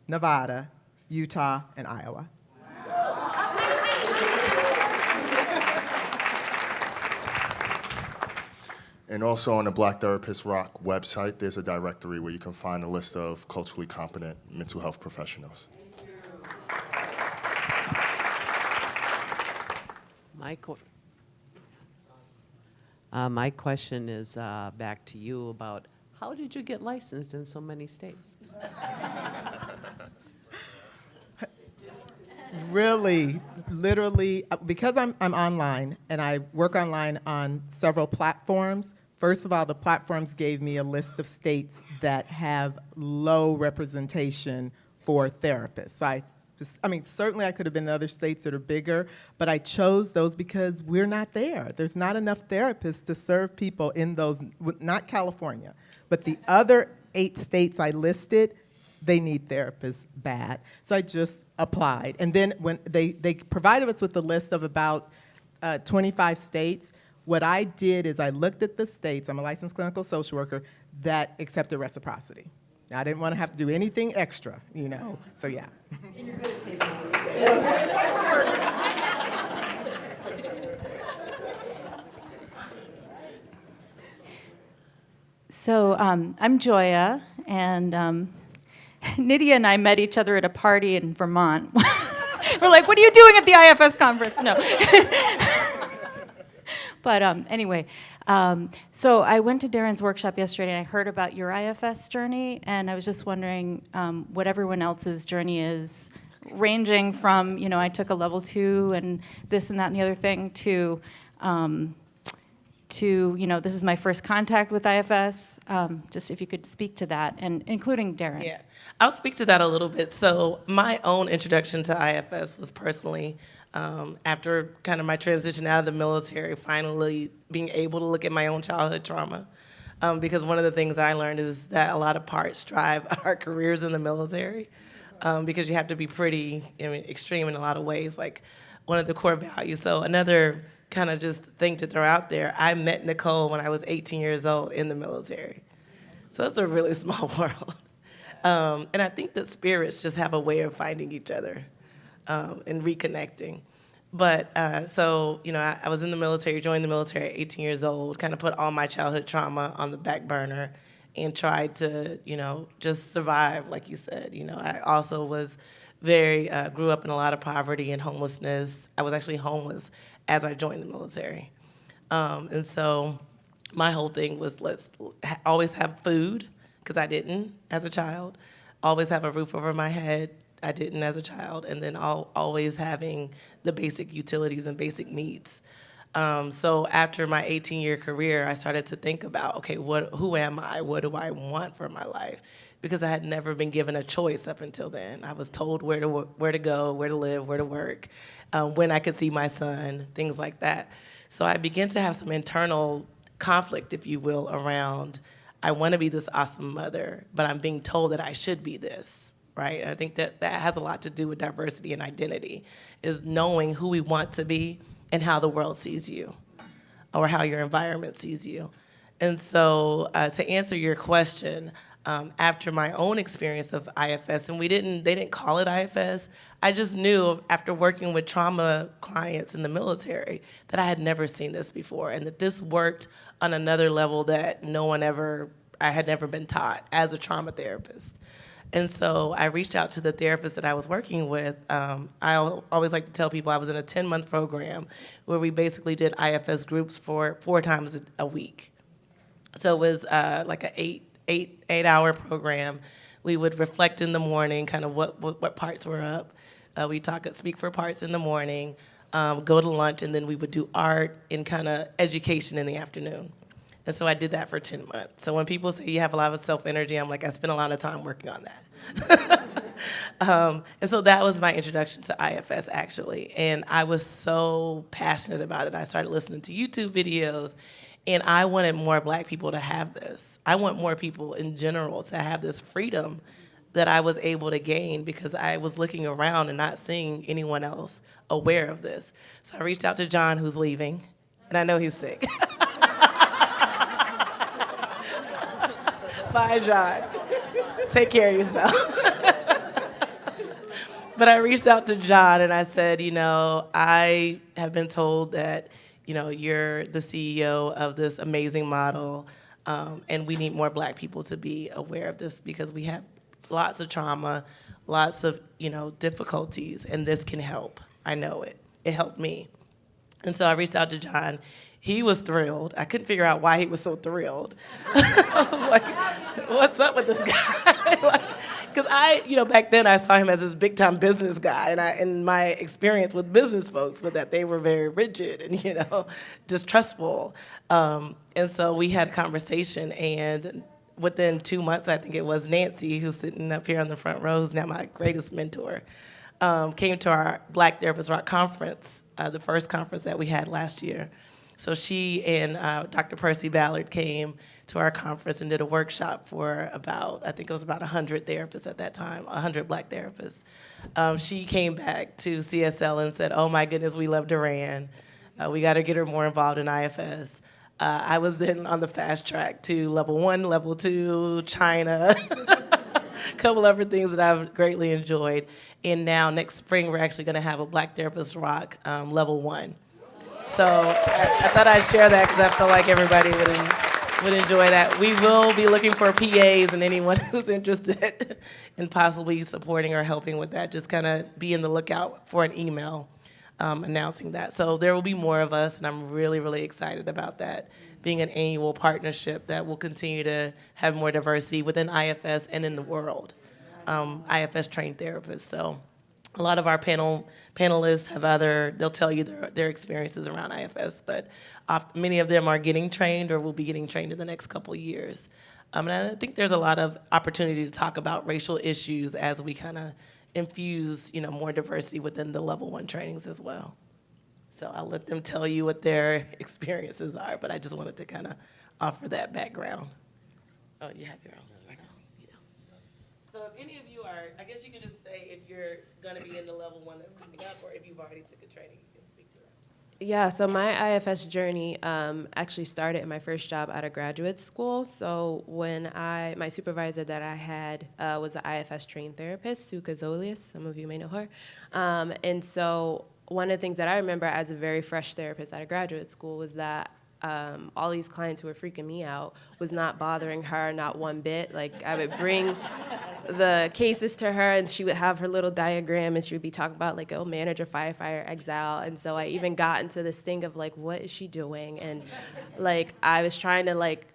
Nevada, Utah, and Iowa. And also on the Black Therapist Rock website, there's a directory where you can find a list of culturally competent mental health professionals. My question is back to you about how did you get licensed in so many states? Really, literally, because I'm online and I work online on several platforms. First of all, the platforms gave me a list of states that have low representation for therapists. So certainly I could have been in other states that are bigger, but I chose those because we're not there. There's not enough therapists to serve people in those, not California, but the other 8 states I listed, they need therapists bad. So I just applied. And then when they provided us with a list of about 25 states, what I did is I looked at the states, I'm a licensed clinical social worker, that accepted reciprocity. Now, I didn't want to have to do anything extra, so yeah. So I'm Joya, and Nydia and I met each other at a party in Vermont. We're like, what are you doing at the IFS conference? No. But anyway, so I went to Deran's workshop yesterday, and I heard about your IFS journey, and I was just wondering what everyone else's journey is, ranging from, I took a level 2 and this and that and the other thing to this is my first contact with IFS. Just if you could speak to that, and including Deran. Yeah, I'll speak to that a little bit. So my own introduction to IFS was personally after kind of my transition out of the military, finally being able to look at my own childhood trauma. Because one of the things I learned is that a lot of parts drive our careers in the military, because you have to be pretty extreme in a lot of ways, like one of the core values. So another kind of just thing to throw out there, I met Nicole when I was 18 years old in the military. So it's a really small world. And I think that spirits just have a way of finding each other and reconnecting. But so, I was in the military, joined the military at 18 years old, kind of put all my childhood trauma on the back burner and tried to, just survive, like you said. I also was grew up in a lot of poverty and homelessness. I was actually homeless as I joined the military. And so my whole thing was let's always have food, because I didn't as a child. Always have a roof over my head. I didn't as a child. And then always having the basic utilities and basic needs. So after my 18-year career, I started to think about, okay, who am I? What do I want for my life? Because I had never been given a choice up until then. I was told where to go, where to live, where to work, when I could see my son, things like that. So I began to have some internal conflict, if you will, around I want to be this awesome mother, but I'm being told that I should be this, right? And I think that has a lot to do with diversity and identity, is knowing who we want to be and how the world sees you, or how your environment sees you. And so to answer your question, after my own experience of IFS, and they didn't call it IFS, I just knew after working with trauma clients in the military that I had never seen this before, and that this worked on another level that I had never been taught as a trauma therapist. And so I reached out to the therapist that I was working with. I always like to tell people I was in a 10-month program where we basically did IFS groups for 4 times a week. So it was like an eight-hour program. We would reflect in the morning, kind of what parts were up. We speak for parts in the morning, go to lunch, and then we would do art and kind of education in the afternoon. And so I did that for 10 months. So when people say you have a lot of self-energy, I'm like, I spent a lot of time working on that. And so that was my introduction to IFS, actually. And I was so passionate about it. I started listening to YouTube videos, and I wanted more Black people to have this. I want more people in general to have this freedom that I was able to gain because I was looking around and not seeing anyone else aware of this. So I reached out to John, who's leaving, and I know he's sick. Bye, John. Take care of yourself. But I reached out to John and I said, I have been told that, you're the CEO of this amazing model, and we need more Black people to be aware of this because we have lots of trauma, lots of, difficulties, and this can help. I know it. It helped me. And so I reached out to John. He was thrilled. I couldn't figure out why he was so thrilled. I was like, what's up with this guy? Because back then I saw him as this big-time business guy, and my experience with business folks was that they were very rigid and, distrustful. And so we had a conversation, and within 2 months, I think it was, Nancy, who's sitting up here on the front row, who's now my greatest mentor, came to our Black Therapist Rock conference, the first conference that we had last year. So she and Dr. Percy Ballard came to our conference and did a workshop for I think it was about 100 therapists at that time, 100 Black therapists. She came back to CSL and said, oh my goodness, we love Deran. We got to get her more involved in IFS. I was then on the fast track to level 1, level 2, China, a couple other things that I've greatly enjoyed. And now next spring, we're actually going to have a Black Therapist Rock level 1. So I thought I'd share that because I feel like everybody would enjoy that. We will be looking for PAs and anyone who's interested in possibly supporting or helping with that. Just kind of be in the lookout for an email announcing that. So there will be more of us, and I'm really, really excited about that being an annual partnership that will continue to have more diversity within IFS and in the world. IFS trained therapists. So a lot of our panelists have they'll tell you their experiences around IFS, but many of them are getting trained or will be getting trained in the next couple of years. And I think there's a lot of opportunity to talk about racial issues as we kind of infuse, more diversity within the level 1 trainings as well. So I'll let them tell you what their experiences are, but I just wanted to kind of offer that background. Oh, you have your own. So if any of you are, I guess you could just say if you're going to be in the level 1 that's coming up, or if you've already took a training, you can speak to that. Yeah, so my IFS journey actually started in my first job out of graduate school. So when my supervisor that I had was an IFS trained therapist, Sue Kazolius, some of you may know her. And so one of the things that I remember as a very fresh therapist out of graduate school was that all these clients who were freaking me out was not bothering her, not one bit. Like, I would bring the cases to her, and she would have her little diagram, and she would be talking about, like, oh, manager, firefighter, exile. And so I even got into this thing of, like, what is she doing? And, like, I was trying to, like,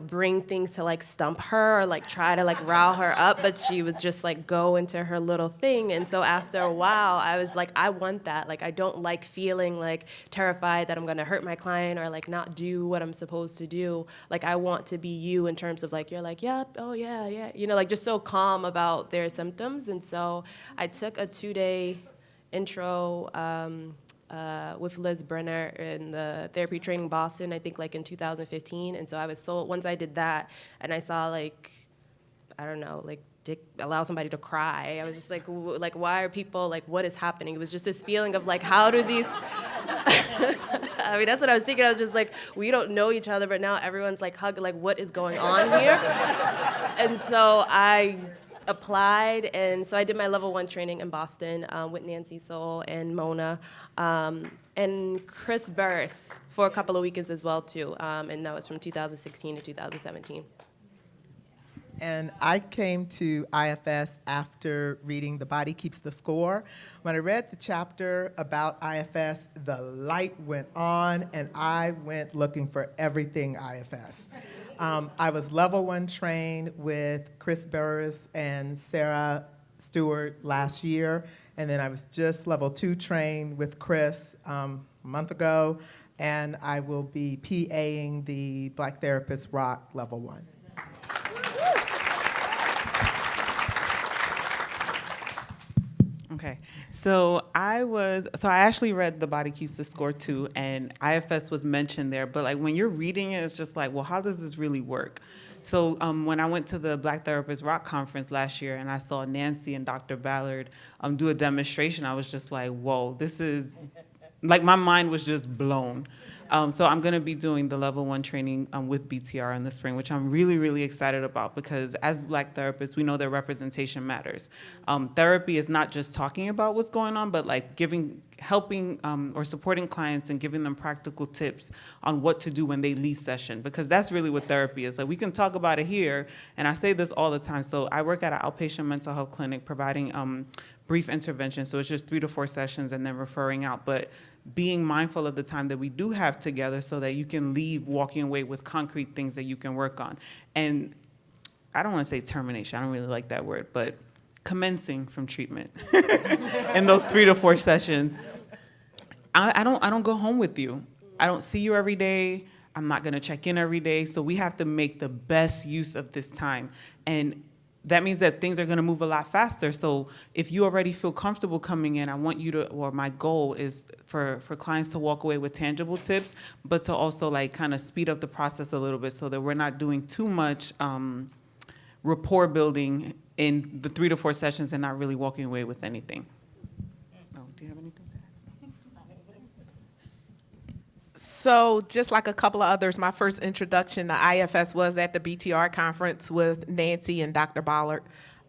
bring things to, like, stump her or, like, try to, like, rile her up, but she would just, like, go into her little thing. And so after a while, I was like, I want that. Like, I don't like feeling, like, terrified that I'm going to hurt my client or, like, not do what I'm supposed to do. Like, I want to be you in terms of, like, you're like, yep, oh, yeah. Like, just so calm about their symptoms. And so I took a 2-day intro with Liz Brenner in the therapy training Boston, I think like in 2015. And so I was sold, once I did that and I saw like, I don't know, like allow somebody to cry. I was just like, why are people, like, what is happening? It was just this feeling of like, how do these, I mean, that's what I was thinking. I was just like, we don't know each other, but now everyone's like hugging, like, what is going on here? And so I applied, and so I did my level 1 training in Boston with Nancy Soul and Mona, and Chris Burris for a couple of weekends as well too, and that was from 2016 to 2017. And I came to IFS after reading The Body Keeps the Score. When I read the chapter about IFS, the light went on, and I went looking for everything IFS. I was level 1 trained with Chris Burris and Sarah Stewart last year, and then I was just level 2 trained with Chris a month ago, and I will be PAing the Black Therapist Rock level 1. Okay, so I actually read The Body Keeps the Score too, and IFS was mentioned there, but like when you're reading it, it's just like, well, how does this really work? So when I went to the Black Therapist Rock Conference last year and I saw Nancy and Dr. Ballard do a demonstration, I was just like, whoa, this is, like my mind was just blown. So I'm going to be doing the level 1 training with BTR in the spring, which I'm really, really excited about because as Black therapists, we know that representation matters. Therapy is not just talking about what's going on, but like helping or supporting clients and giving them practical tips on what to do when they leave session, because that's really what therapy is. Like we can talk about it here, and I say this all the time. So I work at an outpatient mental health clinic providing brief intervention. So it's just 3 to 4 sessions and then referring out. But being mindful of the time that we do have together so that you can leave walking away with concrete things that you can work on. And I don't want to say termination, I don't really like that word, but commencing from treatment in those 3 to 4 sessions. I don't go home with you. I don't see you every day. I'm not going to check in every day. So we have to make the best use of this time. And that means that things are going to move a lot faster. So if you already feel comfortable coming in, I want you to, or my goal is for clients to walk away with tangible tips, but to also like kind of speed up the process a little bit so that we're not doing too much rapport building in the 3 to 4 sessions and not really walking away with anything. Oh, do you have anything to add? So just like a couple of others, my first introduction to IFS was at the BTR conference with Nancy and Dr. Ballard.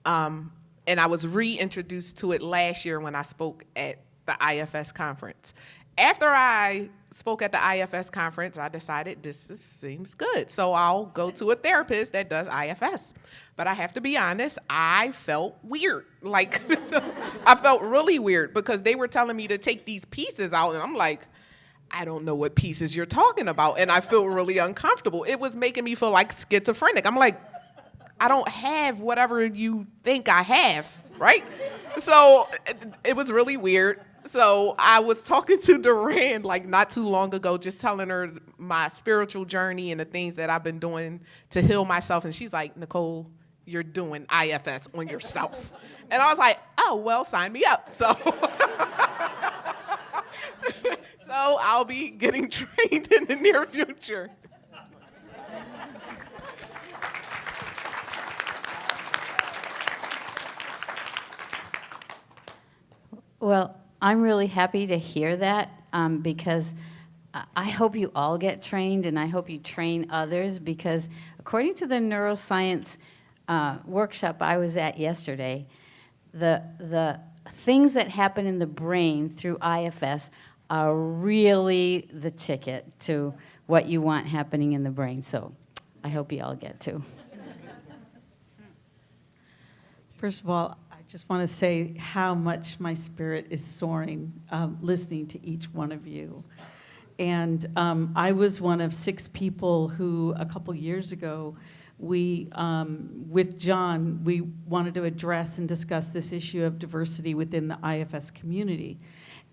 And I was reintroduced to it last year when I spoke at the IFS conference. After I spoke at the IFS conference, I decided seems good. So I'll go to a therapist that does IFS. But I have to be honest, I felt weird. Like, I felt really weird because they were telling me to take these pieces out, and I'm like, I don't know what pieces you're talking about, and I feel really uncomfortable. It was making me feel like schizophrenic. I'm like, I don't have whatever you think I have, right? So it was really weird. So I was talking to Deran like not too long ago, just telling her my spiritual journey and the things that I've been doing to heal myself, and she's like, Nicole, you're doing IFS on yourself. And I was like, oh, well, sign me up. So So I'll be getting trained in the near future. Well, I'm really happy to hear that because I hope you all get trained and I hope you train others because according to the neuroscience workshop I was at yesterday, the things that happen in the brain through IFS are really the ticket to what you want happening in the brain. So I hope you all get to. First of all, I just want to say how much my spirit is soaring listening to each one of you. And I was one of 6 people who a couple years ago, we, with John, we wanted to address and discuss this issue of diversity within the IFS community.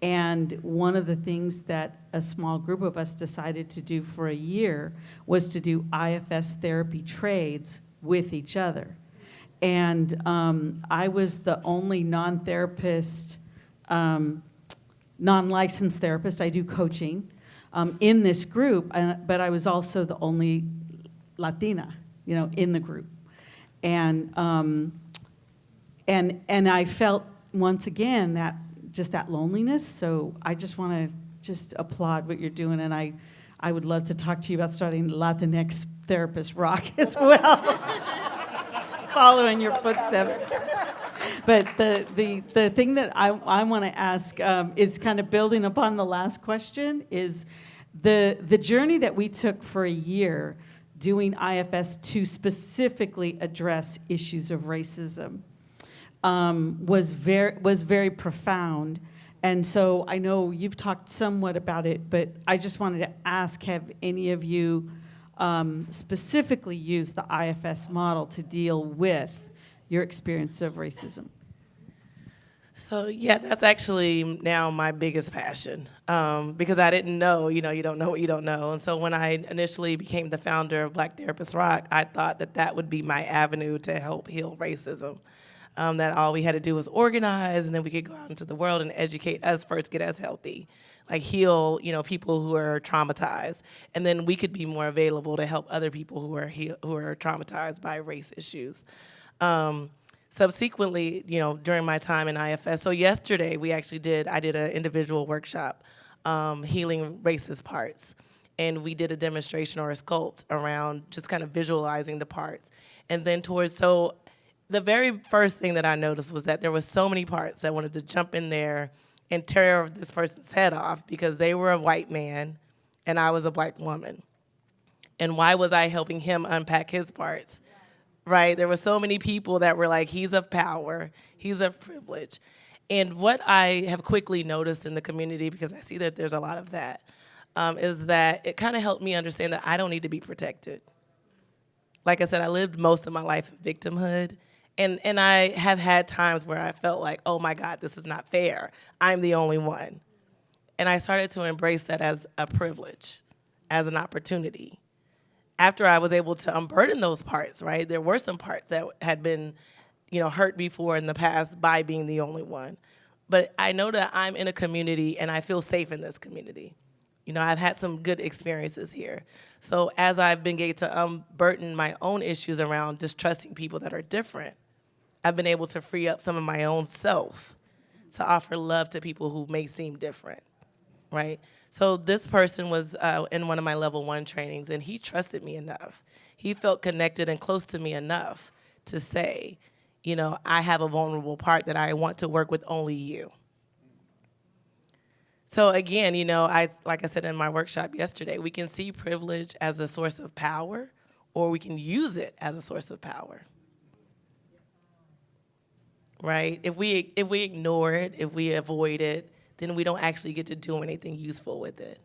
And one of the things that a small group of us decided to do for a year was to do IFS therapy trades with each other. And I was the only non-therapist, non-licensed therapist, I do coaching, in this group, but I was also the only Latina, in the group. And I felt, once again, that loneliness, so I just want to just applaud what you're doing, and I would love to talk to you about starting Latinx Therapist Rock as well, following your footsteps. But the thing that I want to ask is kind of building upon the last question, is the journey that we took for a year doing IFS to specifically address issues of racism. Was very profound. And so I know you've talked somewhat about it, but I just wanted to ask, have any of you specifically used the IFS model to deal with your experience of racism? So yeah, that's actually now my biggest passion because I didn't know, you don't know what you don't know. And so when I initially became the founder of Black Therapists Rock, I thought that would be my avenue to help heal racism. that all we had to do was organize, and then we could go out into the world and educate us first, get us healthy, like heal, people who are traumatized, and then we could be more available to help other people who are traumatized by race issues. Subsequently, during my time in IFS, so yesterday I did an individual workshop, healing racist parts. And we did a demonstration or a sculpt around just kind of visualizing the parts. And then so the very first thing that I noticed was that there were so many parts that wanted to jump in there and tear this person's head off because they were a white man and I was a black woman. And why was I helping him unpack his parts? Right? There were so many people that were like, he's of power, he's of privilege. And what I have quickly noticed in the community, because I see that there's a lot of that, is that it kind of helped me understand that I don't need to be protected. Like I said, I lived most of my life in victimhood, and I have had times where I felt like, oh my God, this is not fair. I'm the only one. And I started to embrace that as a privilege, as an opportunity. After I was able to unburden those parts, right? There were some parts that had been, hurt before in the past by being the only one. But I know that I'm in a community and I feel safe in this community. I've had some good experiences here. So as I've been able to unburden my own issues around distrusting people that are different, I've been able to free up some of my own self to offer love to people who may seem different, right? So this person was in one of my level 1 trainings, and he trusted me enough. He felt connected and close to me enough to say, I have a vulnerable part that I want to work with only you. So again, like I said in my workshop yesterday, we can see privilege as a source of power, or we can use it as a source of power. Right? If we ignore it, if we avoid it, then we don't actually get to do anything useful with it.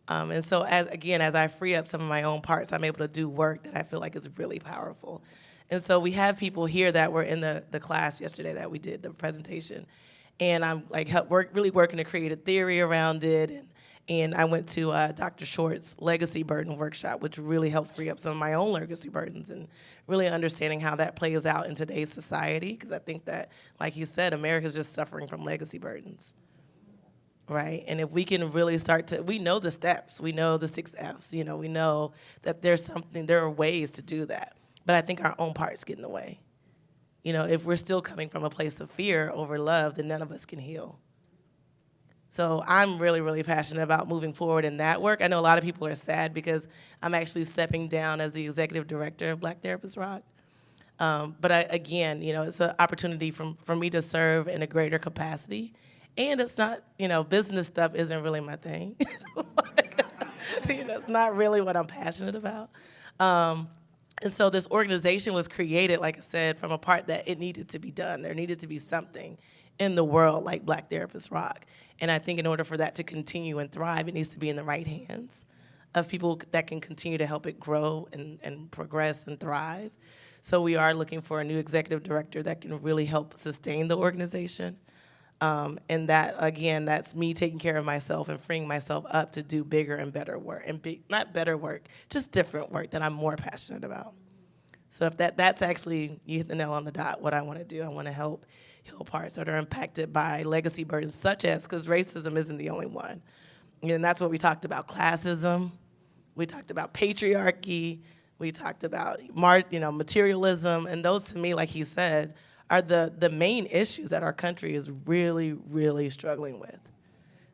And so as I free up some of my own parts, I'm able to do work that I feel like is really powerful. And so we have people here that were in the class yesterday that we did the presentation. And I'm really working to create a theory around it. And I went to Dr. Short's legacy burden workshop, which really helped free up some of my own legacy burdens and really understanding how that plays out in today's society. Because I think that, like he said, America's just suffering from legacy burdens, right? And if we can really we know the steps, we know the 6 Fs, we know that there are ways to do that. But I think our own parts get in the way. If we're still coming from a place of fear over love, then none of us can heal. So I'm really, really passionate about moving forward in that work. I know a lot of people are sad because I'm actually stepping down as the executive director of Black Therapists Rock. But it's an opportunity for me to serve in a greater capacity. And it's not, business stuff isn't really my thing. It's not really what I'm passionate about. And so this organization was created, like I said, from a part that it needed to be done. There needed to be something in the world like Black Therapists Rock. And I think in order for that to continue and thrive, it needs to be in the right hands of people that can continue to help it grow and progress and thrive. So we are looking for a new executive director that can really help sustain the organization. And that, again, that's me taking care of myself and freeing myself up to do bigger and better work. Not better work, just different work that I'm more passionate about. So if that's actually, you hit the nail on the dot, what I want to do. I want to help heal parts that are impacted by legacy burdens, such as, because racism isn't the only one. And that's what we talked about, classism. We talked about patriarchy. We talked about materialism. And those, to me, like he said, are the main issues that our country is really, really struggling with.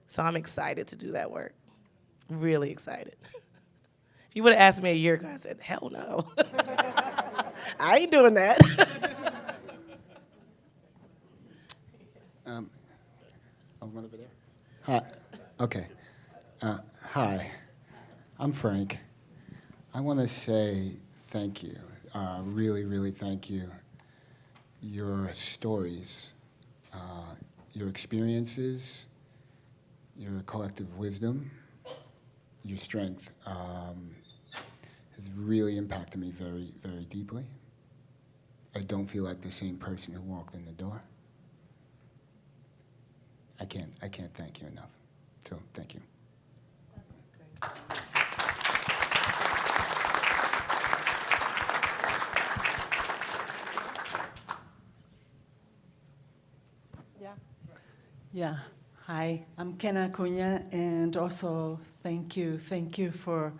So I'm excited to do that work. Really excited. If you would have asked me a year ago, I said, hell no. I ain't doing that. One over there. Hi. Okay. Hi. I'm Frank. I want to say thank you. Really, really thank you. Your stories, your experiences, your collective wisdom, your strength has really impacted me very, very deeply. I don't feel like the same person who walked in the door. I can't thank you enough. So thank you. Yeah. Hi, I'm Ken Acuna, and also thank you for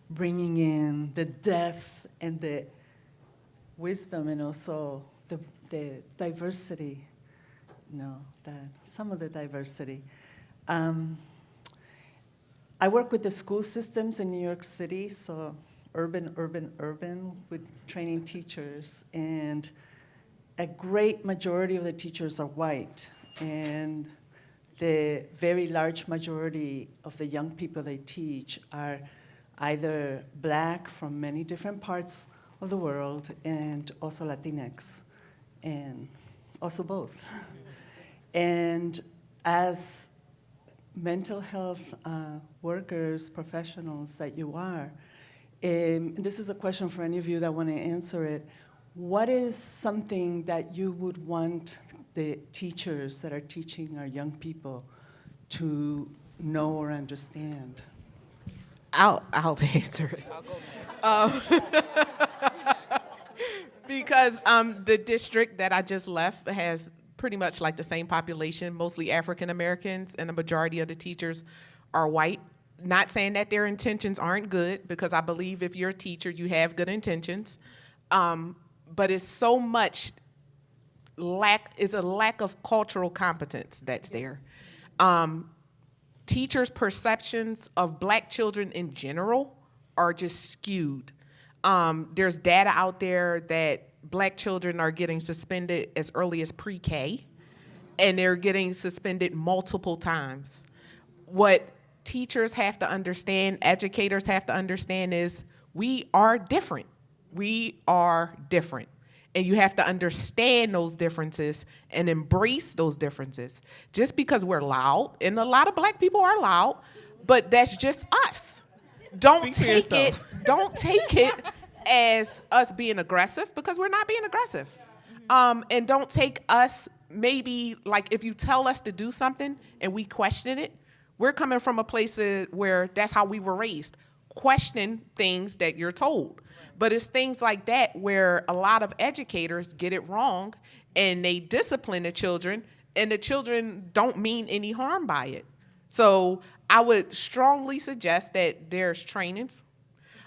bringing in the depth and the wisdom, and also the diversity, some of the diversity. I work with the school systems in New York City, so urban, with training teachers, and a great majority of the teachers are white, and the very large majority of the young people they teach are either Black from many different parts of the world, and also Latinx, and also both. And as mental health workers, professionals that you are, this is a question for any of you that want to answer it. What is something that you would want the teachers that are teaching our young people to know or understand? I'll answer it. Because the district that I just left has pretty much like the same population, mostly African Americans, and the majority of the teachers are white. Not saying that their intentions aren't good, because I believe if you're a teacher, you have good intentions. But it's so much it's a lack of cultural competence that's there. Teachers' perceptions of Black children in general are just skewed. There's data out there that Black children are getting suspended as early as pre-K, and they're getting suspended multiple times. What teachers have to understand, educators have to understand is we are different. We are different. And you have to understand those differences and embrace those differences. Just because we're loud, and a lot of Black people are loud, but that's just us. Don't take it as us being aggressive, because we're not being aggressive. And don't take us, maybe, like if you tell us to do something and we question it, we're coming from a place where that's how we were raised. Question things that you're told. But it's things like that where a lot of educators get it wrong, and they discipline the children, and the children don't mean any harm by it. So I would strongly suggest that there's trainings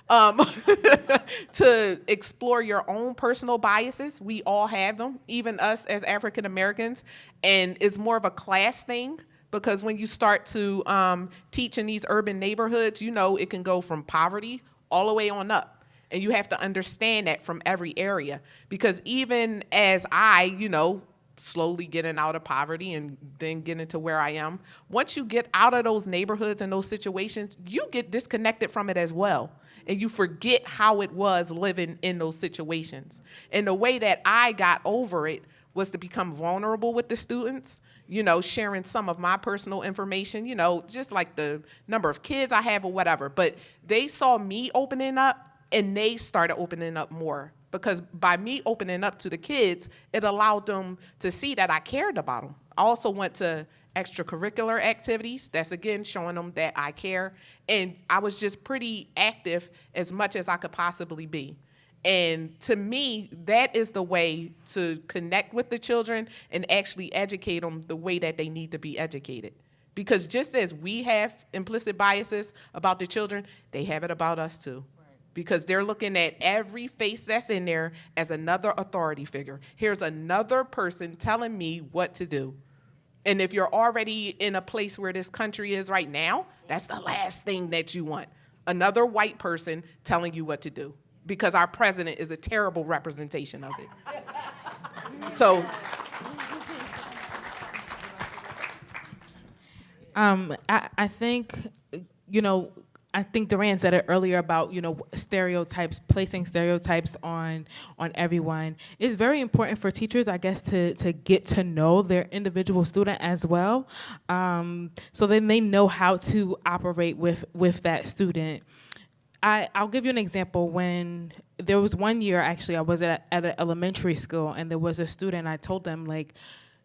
to explore your own personal biases. We all have them, even us as African Americans, and it's more of a class thing, because when you start to teach in these urban neighborhoods, it can go from poverty all the way on up. And you have to understand that from every area, because even as I, slowly getting out of poverty and then getting to where I am, once you get out of those neighborhoods and those situations, you get disconnected from it as well. And you forget how it was living in those situations. And the way that I got over it was to become vulnerable with the students, sharing some of my personal information, just like the number of kids I have or whatever. But they saw me opening up, and they started opening up more, because by me opening up to the kids, it allowed them to see that I cared about them. I also went to extracurricular activities. That's, again, showing them that I care. And I was just pretty active as much as I could possibly be. And to me, that is the way to connect with the children and actually educate them the way that they need to be educated. Because just as we have implicit biases about the children, they have it about us too. Because they're looking at every face that's in there as another authority figure. Here's another person telling me what to do. And if you're already in a place where this country is right now, that's the last thing that you want. Another white person telling you what to do. Because our president is a terrible representation of it. So. I think, I think Deran said it earlier about, stereotypes, placing stereotypes on everyone. It's very important for teachers, I guess, to get to know their individual student as well. So then they know how to operate with that student. I'll give you an example. When there was one year, actually, I was at an elementary school, and there was a student, I told them, like,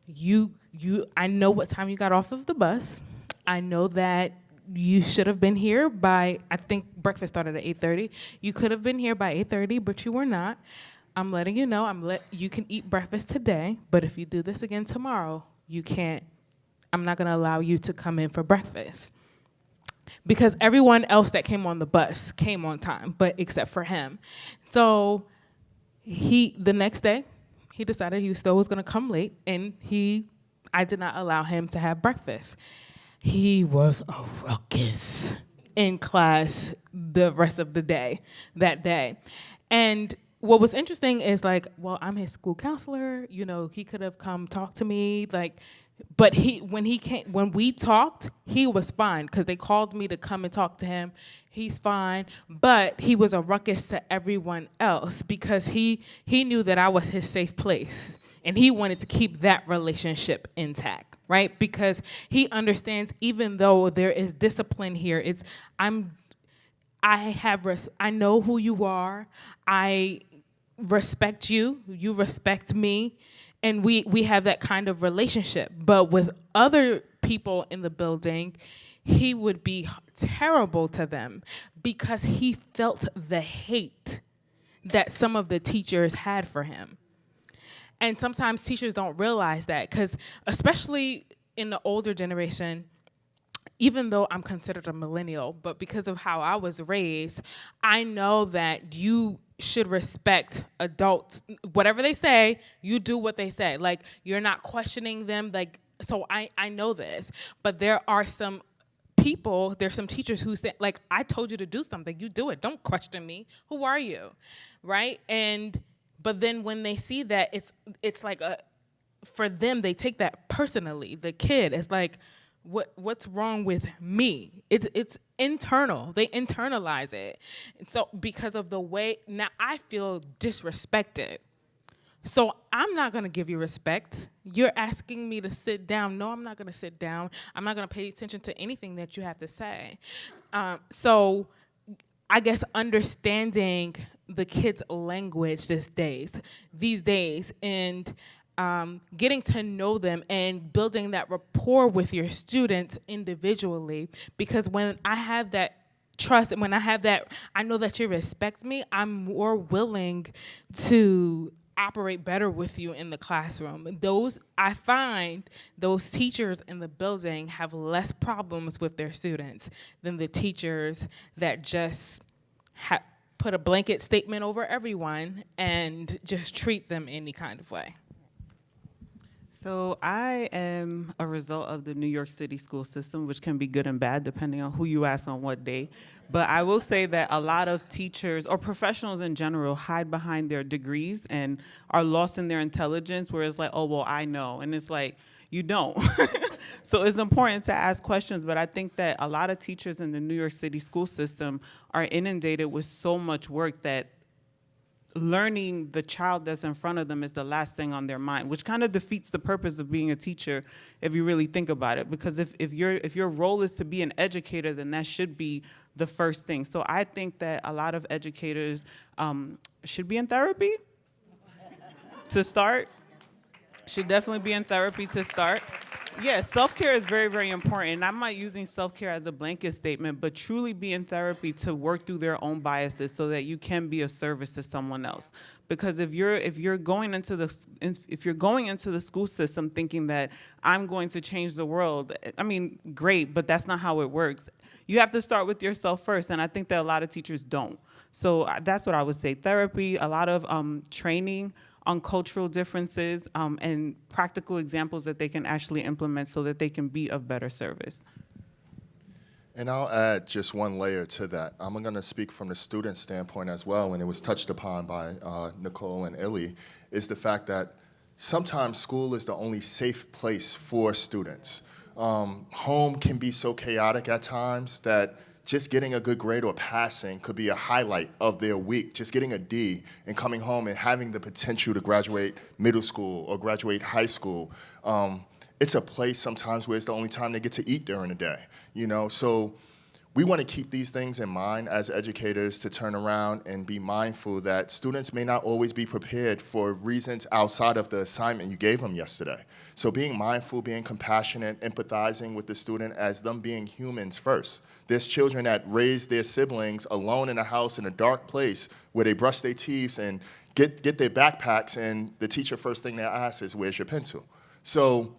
I know what time you got off of the bus. I know that you should have been here by, I think breakfast started at 8:30. You could have been here by 8:30, but you were not. I'm letting you know, you can eat breakfast today, but if you do this again tomorrow, you can't I'm not gonna allow you to come in for breakfast. Because everyone else that came on the bus came on time, but except for him. So the next day, he decided he still was gonna come late, and I did not allow him to have breakfast. He was a ruckus in class the rest of the day, that day. And what was interesting is like, well, I'm his school counselor, he could have come talk to me, but when we talked, he was fine, because they called me to come and talk to him. He's fine, but he was a ruckus to everyone else because he knew that I was his safe place, and he wanted to keep that relationship intact, right? Because he understands, even though there is discipline here, I know who you are, I respect you, you respect me, and we have that kind of relationship. But with other people in the building, he would be terrible to them because he felt the hate that some of the teachers had for him. And sometimes teachers don't realize that, because especially in the older generation, even though I'm considered a millennial, but because of how I was raised, I know that you should respect adults. Whatever they say, you do what they say. Like, you're not questioning them. Like, so I know this. But there's some teachers who say, like, I told you to do something, you do it. Don't question me. Who are you? Right? But then when they see that, it's like for them, they take that personally. The kid is like, what's wrong with me? It's internal. They internalize it. And so because of the way, now I feel disrespected. So I'm not gonna give you respect. You're asking me to sit down. No, I'm not gonna sit down. I'm not gonna pay attention to anything that you have to say. So I guess understanding the kids' language these days, and getting to know them and building that rapport with your students individually. Because when I have that trust, and when I have that, I know that you respect me, I'm more willing to operate better with you in the classroom. I find those teachers in the building have less problems with their students than the teachers that just put a blanket statement over everyone and just treat them any kind of way. So I am a result of the New York City school system, which can be good and bad depending on who you ask on what day. But I will say that a lot of teachers or professionals in general hide behind their degrees and are lost in their intelligence, where it's like, oh, well, I know. And it's like, you don't. So it's important to ask questions, but I think that a lot of teachers in the New York City school system are inundated with so much work that learning the child that's in front of them is the last thing on their mind, which kind of defeats the purpose of being a teacher if you really think about it. Because if your role is to be an educator, then that should be the first thing. So I think that a lot of educators should be in therapy to start. Should definitely be in therapy to start. Yes, self-care is very, very important. And I'm not using self-care as a blanket statement, but truly be in therapy to work through their own biases so that you can be of service to someone else. Because if you're going into the school system thinking that I'm going to change the world, I mean, great, but that's not how it works. You have to start with yourself first, and I think that a lot of teachers don't. So that's what I would say. Therapy, a lot of training on cultural differences, and practical examples that they can actually implement so that they can be of better service. And I'll add just one layer to that. I'm going to speak from the student standpoint as well, and it was touched upon by Nicole and Illy, is the fact that sometimes school is the only safe place for students. Home can be so chaotic at times that just getting a good grade or passing could be a highlight of their week. Just getting a D and coming home and having the potential to graduate middle school or graduate high school. It's a place sometimes where it's the only time they get to eat during the day, So we want to keep these things in mind as educators to turn around and be mindful that students may not always be prepared for reasons outside of the assignment you gave them yesterday. So being mindful, being compassionate, empathizing with the student as them being humans first. There's children that raise their siblings alone in a house in a dark place where they brush their teeth and get their backpacks, and the teacher first thing they ask is, where's your pencil? So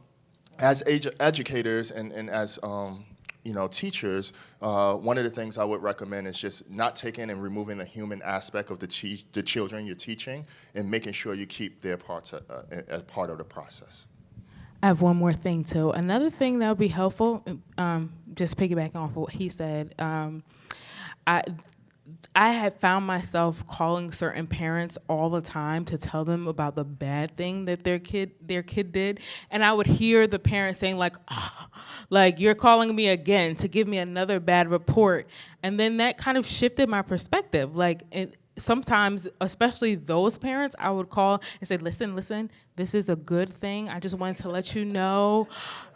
as educators and as teachers, one of the things I would recommend is just not taking and removing the human aspect of the children you're teaching and making sure you keep their parts as part of the process. I have one more thing too. Another thing that would be helpful, just piggybacking off of what he said, I have found myself calling certain parents all the time to tell them about the bad thing that their kid did, and I would hear the parent saying like, oh, like you're calling me again to give me another bad report, and then that kind of shifted my perspective. Like sometimes, especially those parents, I would call and say, listen, this is a good thing. I just wanted to let you know,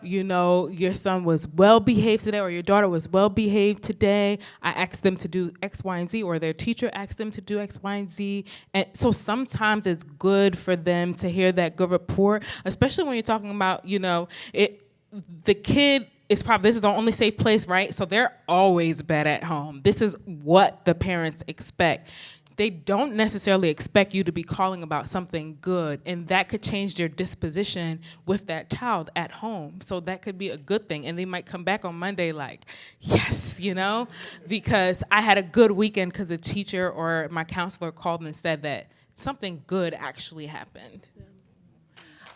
your son was well behaved today or your daughter was well behaved today. I asked them to do X, Y, and Z, or their teacher asked them to do X, Y, and Z. And so sometimes it's good for them to hear that good report, especially when you're talking about, the kid is probably, this is the only safe place, right? So they're always bad at home. This is what the parents expect. They don't necessarily expect you to be calling about something good, and that could change their disposition with that child at home. So that could be a good thing, and they might come back on Monday like, yes, because I had a good weekend because the teacher or my counselor called and said that something good actually happened.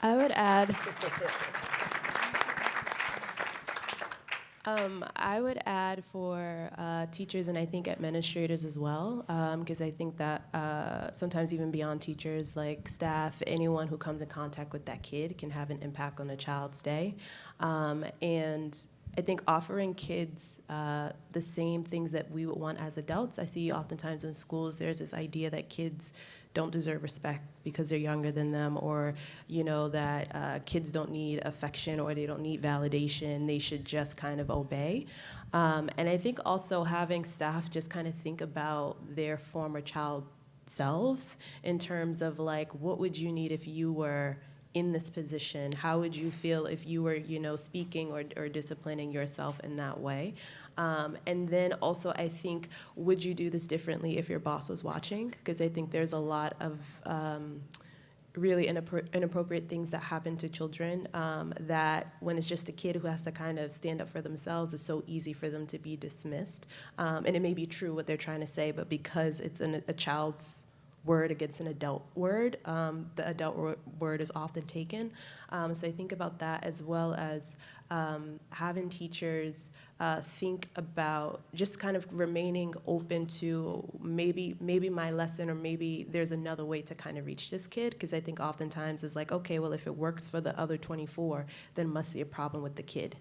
I would add for teachers and I think administrators as well, because I think that sometimes even beyond teachers, like staff, anyone who comes in contact with that kid can have an impact on a child's day. And I think offering kids the same things that we would want as adults. I see oftentimes in schools there's this idea that kids don't deserve respect because they're younger than them, or that kids don't need affection or they don't need validation. They should just kind of obey. And I think also having staff just kind of think about their former child selves in terms of like, what would you need if you were in this position? How would you feel if you were, speaking or disciplining yourself in that way? And then also, I think, would you do this differently if your boss was watching? Because I think there's a lot of really inappropriate things that happen to children that when it's just a kid who has to kind of stand up for themselves, it's so easy for them to be dismissed. And it may be true what they're trying to say, but because it's a child's word against an adult word, the adult word is often taken. So I think about that, as well as having teachers think about just kind of remaining open to maybe my lesson, or maybe there's another way to kind of reach this kid, because I think oftentimes it's like, okay, well, if it works for the other 24, then must be a problem with the kid.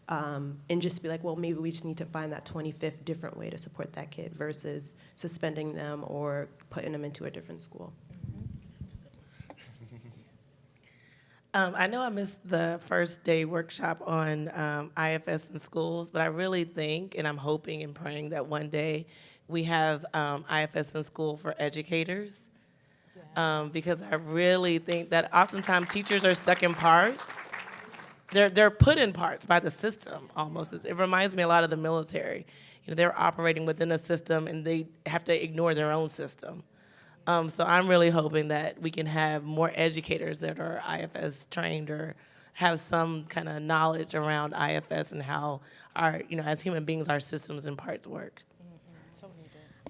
And just be like, well, maybe we just need to find that 25th different way to support that kid versus suspending them or putting them into a different school. I know I missed the first day workshop on IFS in schools, but I really think, and I'm hoping and praying that one day we have IFS in school for educators, because I really think that oftentimes teachers are stuck in parts. They're put in parts by the system almost. It reminds me a lot of the military. They're operating within a system and they have to ignore their own system. So I'm really hoping that we can have more educators that are IFS trained or have some kind of knowledge around IFS and how our, as human beings, our systems and parts work.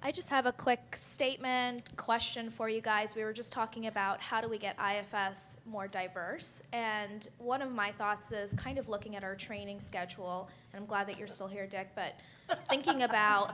I just have a quick statement, question for you guys. We were just talking about how do we get IFS more diverse, and one of my thoughts is kind of looking at our training schedule, and I'm glad that you're still here, Dick, but thinking about,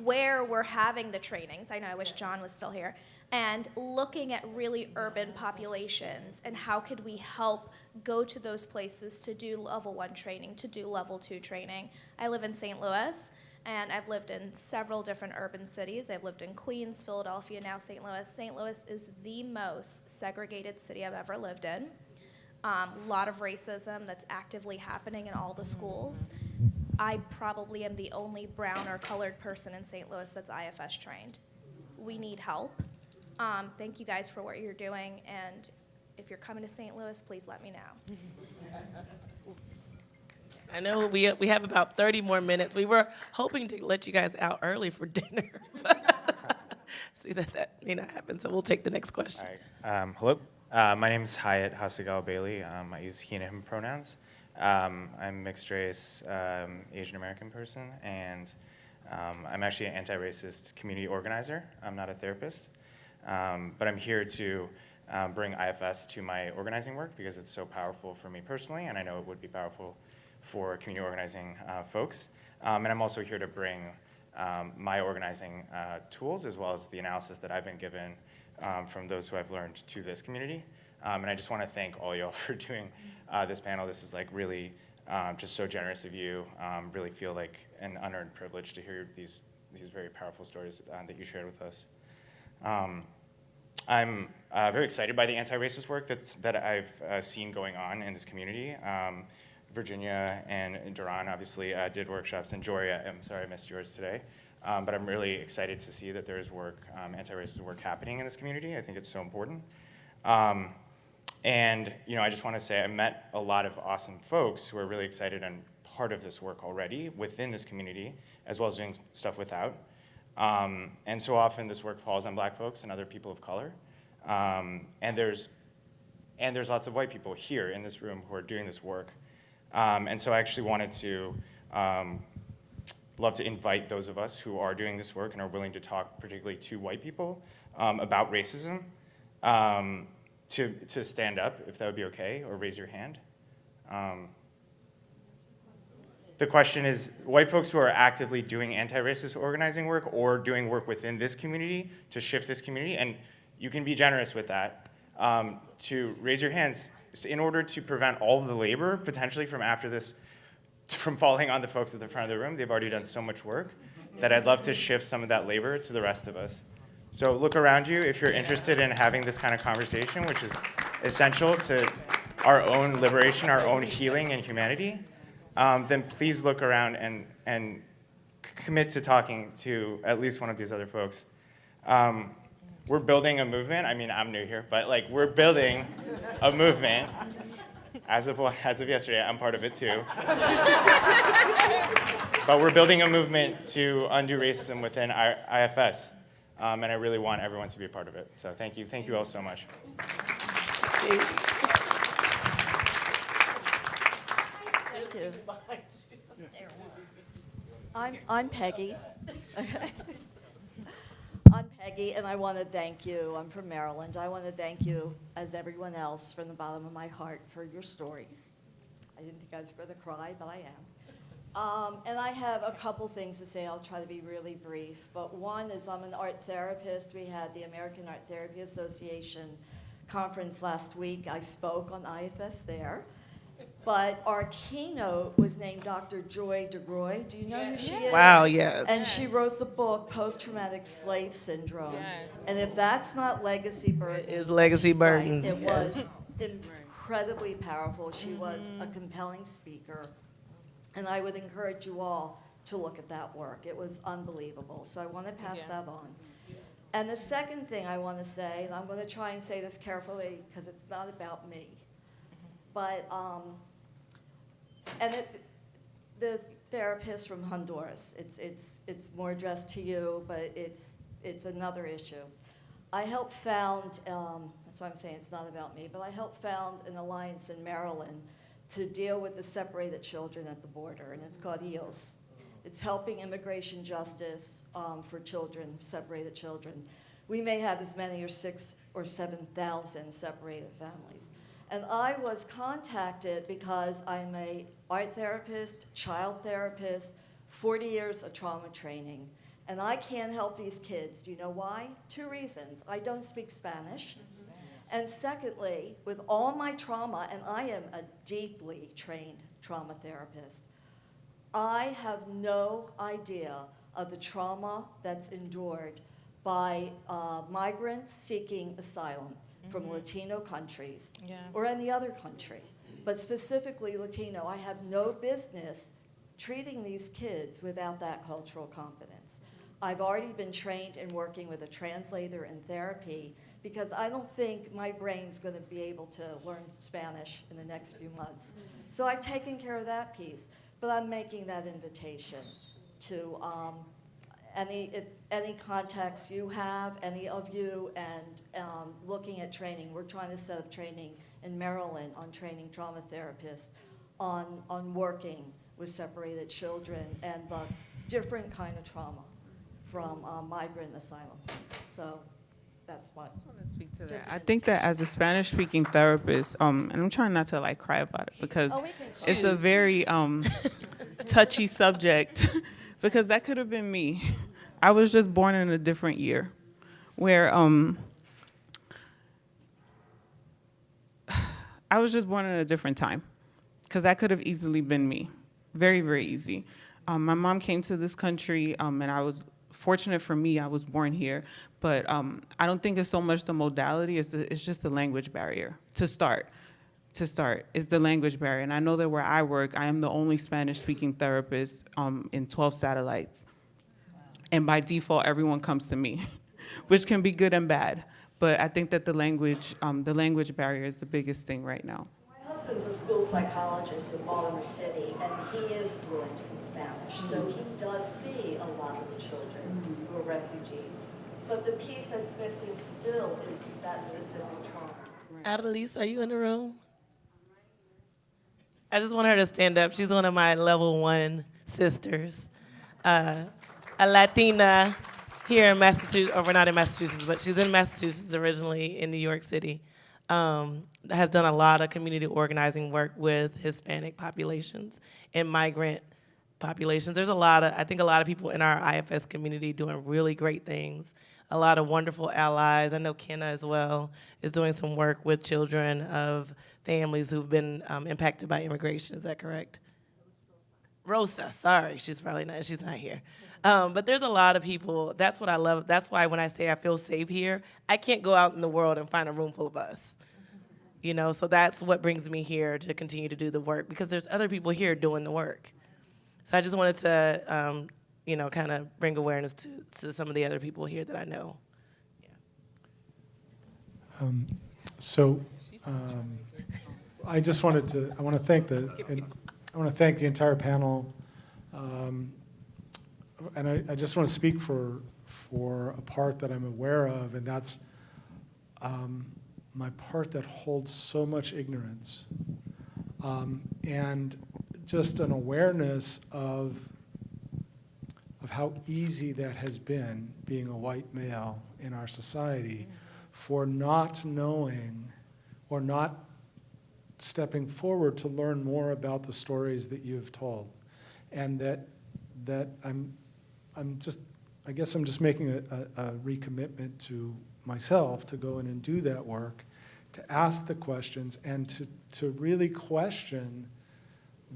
where we're having the trainings. I know I wish John was still here. And looking at really urban populations and how could we help go to those places to do level 1 training, to do level 2 training. I live in St. Louis. And I've lived in several different urban cities. I've lived in Queens, Philadelphia, now St. Louis. St. Louis is the most segregated city I've ever lived in. A lot of racism that's actively happening in all the schools. I probably am the only brown or colored person in St. Louis that's IFS trained. We need help. Thank you guys for what you're doing, and if you're coming to St. Louis, please let me know. I know we have about 30 more minutes. We were hoping to let you guys out early for dinner. See that may not happen, so we'll take the next question. All right. Hello? My name is Hyatt Hasegawa Bailey. I use he and him pronouns. I'm mixed race, Asian American person, and I'm actually an anti-racist community organizer. I'm not a therapist, but I'm here to bring IFS to my organizing work because it's so powerful for me personally, and I know it would be powerful for community organizing folks. And I'm also here to bring my organizing tools as well as the analysis that I've been given from those who I've learned to this community. And I just want to thank all y'all for doing this panel. This is like really just so generous of you. Really feel like an unearned privilege to hear these very powerful stories that you shared with us. I'm very excited by the anti-racist work that I've seen going on in this community. Virginia and Deran obviously did workshops, and Jory, I'm sorry I missed yours today. But I'm really excited to see that there's work, anti-racist work happening in this community. I think it's so important. And I just want to say I met a lot of awesome folks who are really excited and part of this work already within this community, as well as doing stuff without. And so often this work falls on Black folks and other people of color. And there's lots of white people here in this room who are doing this work. And so I actually wanted to love to invite those of us who are doing this work and are willing to talk particularly to white people about racism to stand up, if that would be okay, or raise your hand. The question is, white folks who are actively doing anti-racist organizing work or doing work within this community to shift this community, and you can be generous with that, to raise your hands in order to prevent all of the labor potentially from after this from falling on the folks at the front of the room. They've already done so much work that I'd love to shift some of that labor to the rest of us. So look around you if you're interested in having this kind of conversation, which is essential to our own liberation, our own healing and humanity. Then please look around and commit to talking to at least one of these other folks. We're building a movement. I mean, I'm new here, but like we're building a movement. As of yesterday, I'm part of it too. But we're building a movement to undo racism within our IFS. And I really want everyone to be a part of it. So thank you all so much. Thank you. I'm Peggy. I'm Peggy, and I want to thank you. I'm from Maryland. I want to thank you, as everyone else, from the bottom of my heart for your stories. I didn't think I was going to cry, but I am. And I have a couple things to say. I'll try to be really brief. But one is I'm an art therapist. We had the American Art Therapy Association conference last week. I spoke on IFS there. But our keynote was named Dr. Joy DeGroy. Do you know who she is? Wow, yes. And she wrote the book, Post-Traumatic Slave Syndrome. Yes. And if that's not legacy burden. It is legacy burden. Right, it was incredibly powerful. She was a compelling speaker. And I would encourage you all to look at that work. It was unbelievable. So I want to pass that on. And the second thing I want to say, and I'm going to try and say this carefully because it's not about me, but the therapist from Honduras, it's more addressed to you, but it's another issue. I helped found, that's why I'm saying it's not about me, but I helped found an alliance in Maryland to deal with the separated children at the border, and it's called EOS. It's helping immigration justice for children, separated children. We may have as many as 6,000 or 7,000 separated families. And I was contacted because I'm an art therapist, child therapist, 40 years of trauma training. And I can't help these kids. Do you know why? 2 reasons. I don't speak Spanish. And secondly, with all my trauma, and I am a deeply trained trauma therapist, I have no idea of the trauma that's endured by migrants seeking asylum from Latino countries or any other country. But specifically Latino, I have no business treating these kids without that cultural competence. I've already been trained in working with a translator in therapy because I don't think my brain's going to be able to learn Spanish in the next few months. So I've taken care of that piece, but I'm making that invitation to, if any contacts you have, any of you, and looking at training. We're trying to set up training in Maryland on training trauma therapists on working with separated children and the different kind of trauma from migrant asylum. So that's what. Speak to that. I think that as a Spanish-speaking therapist, and I'm trying not to like cry about it because it's a very touchy subject, because that could have been me. I was just born in a different year, where I was just born in a different time, because that could have easily been me, very, very easy. My mom came to this country, and I was fortunate for me, I was born here, but I don't think it's so much the modality, it's just the language barrier to start. Is the language barrier. And I know that where I work, I am the only Spanish-speaking therapist in 12 satellites. And by default, everyone comes to me, which can be good and bad. But I think that the language barrier is the biggest thing right now. My husband's a school psychologist in Baltimore City, and he is fluent in Spanish, so he does see a lot of the children who are refugees. But the piece that's missing still is that specific trauma. Adelise, are you in the room? I just want her to stand up. She's one of my level 1 sisters. A Latina here in Massachusetts, or we're not in Massachusetts, but she's in Massachusetts originally, in New York City. Has done a lot of community organizing work with Hispanic populations and migrant populations. There's I think a lot of people in our IFS community doing really great things. A lot of wonderful allies. I know Kenna as well is doing some work with children of families who've been impacted by immigration. Is that correct? Rosa, sorry, she's not here. But there's a lot of people. That's what I love. That's why when I say I feel safe here, I can't go out in the world and find a room full of us. You know, so that's what brings me here to continue to do the work, because there's other people here doing the work. So I just wanted to, kind of bring awareness to some of the other people here that I know. I want to thank the entire panel, and I just want to speak for a part that I'm aware of, and that's my part that holds so much ignorance, and just an awareness of how easy that has been, being a white male in our society, for not knowing or not stepping forward to learn more about the stories that you've told. And that I guess I'm just making a recommitment to myself to go in and do that work, to ask the questions, and to really question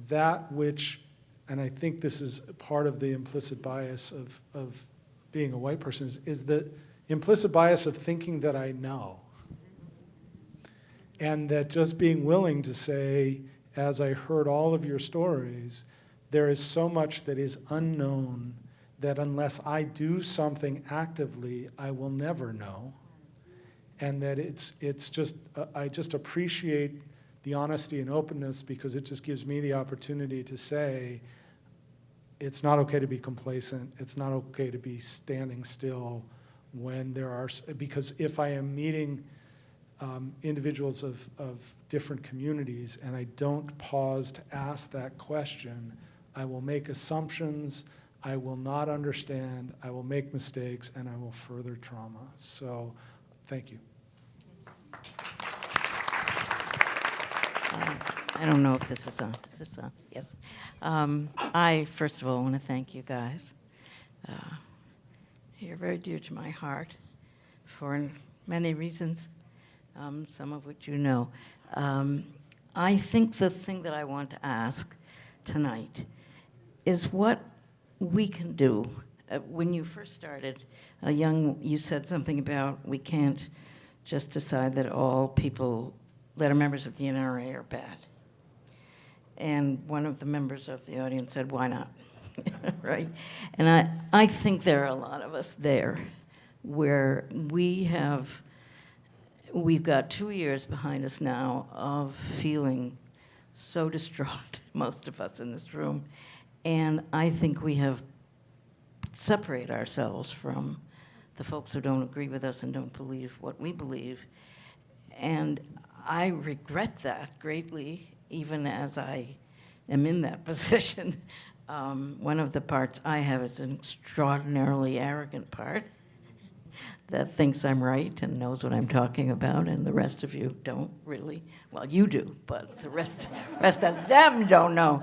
that which, and I think this is part of the implicit bias of being a white person, is the implicit bias of thinking that I know. And that just being willing to say, as I heard all of your stories, there is so much that is unknown that unless I do something actively, I will never know. And that it's just, I just appreciate the honesty and openness, because it just gives me the opportunity to say, it's not okay to be complacent. It's not okay to be standing still when there are, because if I am meeting individuals of different communities and I don't pause to ask that question, I will make assumptions, I will not understand, I will make mistakes, and I will further trauma. So, thank you. I don't know if this is on. Is this on? Yes. I, first of all, want to thank you guys. You're very dear to my heart for many reasons, some of which you know. I think the thing that I want to ask tonight is what we can do. When you first started, you said something about we can't just decide that all people that are members of the NRA are bad. And one of the members of the audience said, why not? Right? And I think there are a lot of us there where we've got 2 years behind us now of feeling so distraught, most of us in this room. And I think we have separate ourselves from the folks who don't agree with us and don't believe what we believe. And I regret that greatly, even as I am in that position. One of the parts I have is an extraordinarily arrogant part that thinks I'm right and knows what I'm talking about, and the rest of you don't really. Well, you do, but the rest of them don't know.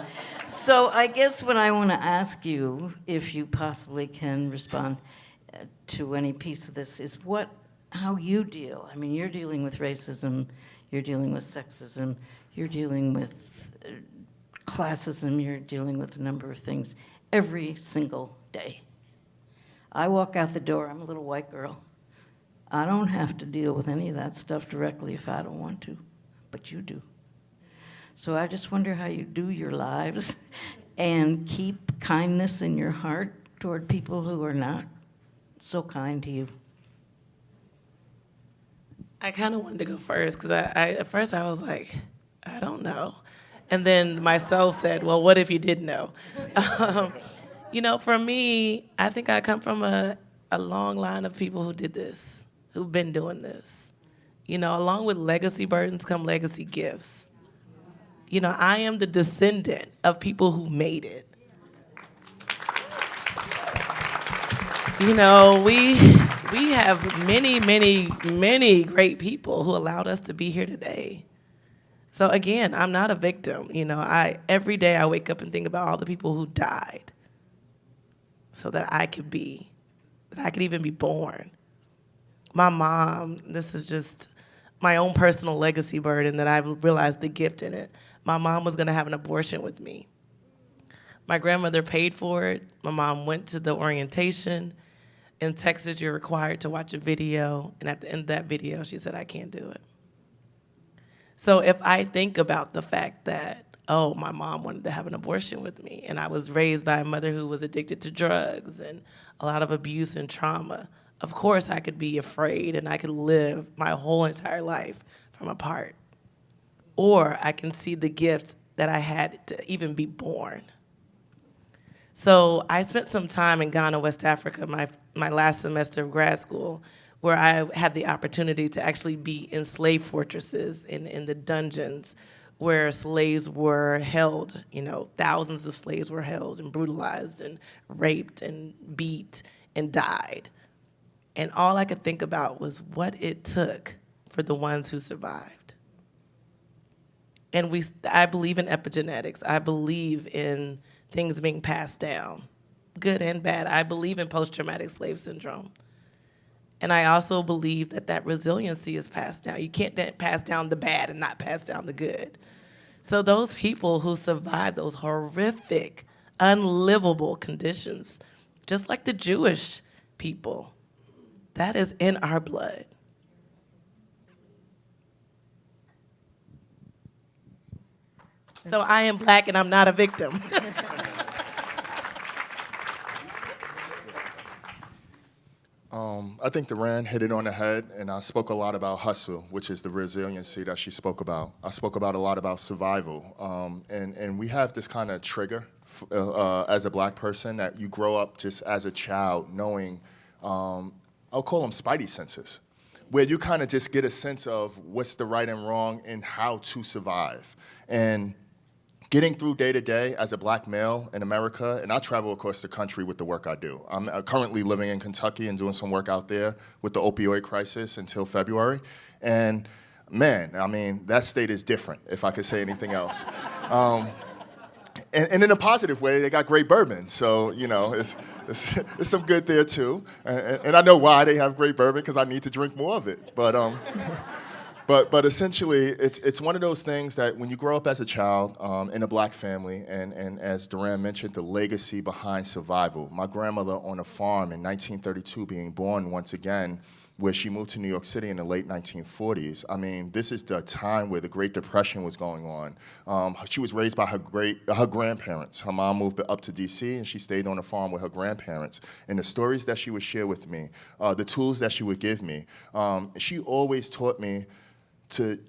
So I guess what I want to ask you, if you possibly can respond to any piece of this, is how you deal. I mean, you're dealing with racism, you're dealing with sexism, you're dealing with classism, you're dealing with a number of things every single day. I walk out the door, I'm a little white girl. I don't have to deal with any of that stuff directly if I don't want to, but you do. So I just wonder how you do your lives and keep kindness in your heart toward people who are not so kind to you. I kind of wanted to go first because at first I was like, I don't know. And then myself said, well, what if you did know? For me, I think I come from a long line of people who did this, who've been doing this. Along with legacy burdens come legacy gifts. I am the descendant of people who made it. We have many, many, many great people who allowed us to be here today. So again, I'm not a victim. Every day I wake up and think about all the people who died so that I could even be born. My mom, this is just my own personal legacy burden that I've realized the gift in it. My mom was gonna have an abortion with me. My grandmother paid for it. My mom went to the orientation. In Texas, you're required to watch a video, and at the end of that video, she said, I can't do it. So if I think about the fact that, my mom wanted to have an abortion with me, and I was raised by a mother who was addicted to drugs and a lot of abuse and trauma, of course I could be afraid and I could live my whole entire life from apart. Or I can see the gift that I had to even be born. So I spent some time in Ghana, West Africa, my last semester of grad school, where I had the opportunity to actually be in slave fortresses, in the dungeons, where slaves were held. Thousands of slaves were held and brutalized and raped and beat and died. And all I could think about was what it took for the ones who survived. And I believe in epigenetics. I believe in things being passed down, good and bad. I believe in post-traumatic slave syndrome. And I also believe that resiliency is passed down. You can't pass down the bad and not pass down the good. So those people who survived those horrific, unlivable conditions, just like the Jewish people, that is in our blood. So I am Black and I'm not a victim. I think Deran hit it on the head, and I spoke a lot about hustle, which is the resiliency that she spoke about. I spoke a lot about survival, and we have this kind of trigger as a Black person that you grow up just as a child knowing, I'll call them spidey senses, where you kind of just get a sense of what's the right and wrong and how to survive. And getting through day to day as a Black male in America, and I travel across the country with the work I do. I'm currently living in Kentucky and doing some work out there with the opioid crisis until February. And man, I mean, that state is different, if I could say anything else. And in a positive way, they got great bourbon. So, it's some good there too. And I know why they have great bourbon, because I need to drink more of it. But essentially, it's one of those things that when you grow up as a child in a Black family, and as Deran mentioned, the legacy behind survival. My grandmother on a farm in 1932 being born once again, where she moved to New York City in the late 1940s. I mean, this is the time where the Great Depression was going on. She was raised by her grandparents. Her mom moved up to DC, and she stayed on the farm with her grandparents. And the stories that she would share with me, the tools that she would give me, she always taught me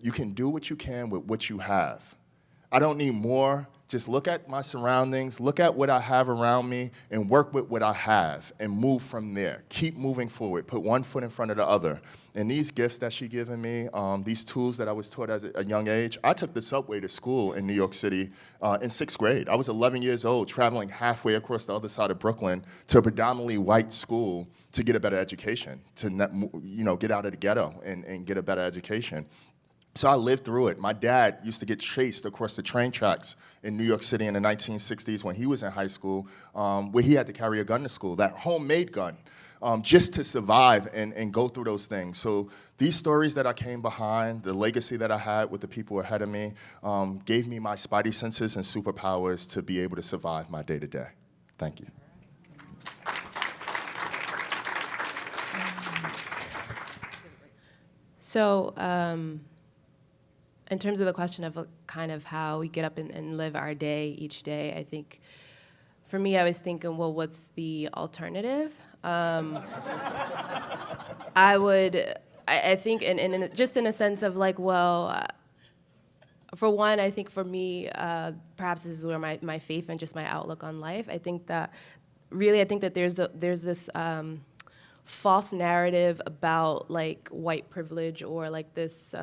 you can do what you can with what you have. I don't need more Just look at my surroundings, look at what I have around me, and work with what I have, and move from there. Keep moving forward. Put one foot in front of the other. And these gifts that she given me, these tools that I was taught at a young age, I took the subway to school in New York City in 6th grade. I was 11 years old, traveling halfway across the other side of Brooklyn to a predominantly white school to get a better education, to get out of the ghetto and get a better education. So I lived through it. My dad used to get chased across the train tracks in New York City in the 1960s when he was in high school, where he had to carry a gun to school, that homemade gun, just to survive and go through those things. So these stories that I came behind, the legacy that I had with the people ahead of me, gave me my spidey senses and superpowers to be able to survive my day-to-day. Thank you. So, in terms of the question of kind of how we get up and live our day each day, I think for me, I was thinking, well, what's the alternative? I think, just in a sense of like, well, for one, I think for me, perhaps this is where my faith and just my outlook on life, I think that there's this false narrative about like white privilege or like this,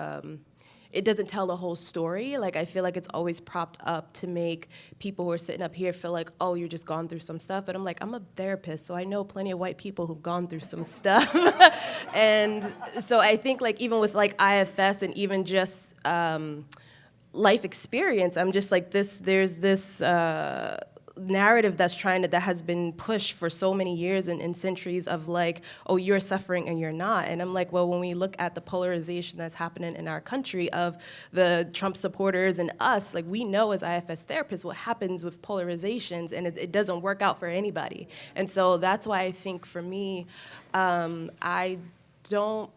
it doesn't tell the whole story. Like, I feel like it's always propped up to make people who are sitting up here feel like, oh, you're just gone through some stuff. But I'm like, I'm a therapist, so I know plenty of white people who've gone through some stuff. And so I think like even with like IFS and even just life experience, I'm just like there's this narrative that has been pushed for so many years and centuries of like, oh, you're suffering and you're not. And I'm like, well, when we look at the polarization that's happening in our country of the Trump supporters and us, like we know as IFS therapists what happens with polarizations, and it doesn't work out for anybody. And so that's why I think for me, I don't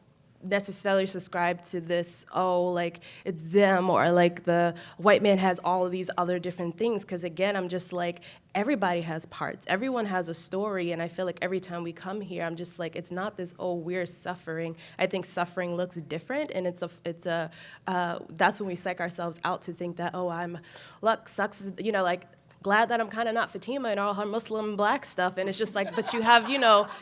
necessarily subscribe to this, oh, like it's them, or like the white man has all of these other different things, because again, I'm just like, everybody has parts, everyone has a story, and I feel like every time we come here, I'm just like, it's not this, oh, we're suffering. I think suffering looks different, and that's when we psych ourselves out to think that, oh, luck sucks, like, glad that I'm kind of not Fatima and all her Muslim black stuff. And it's just like, but you have,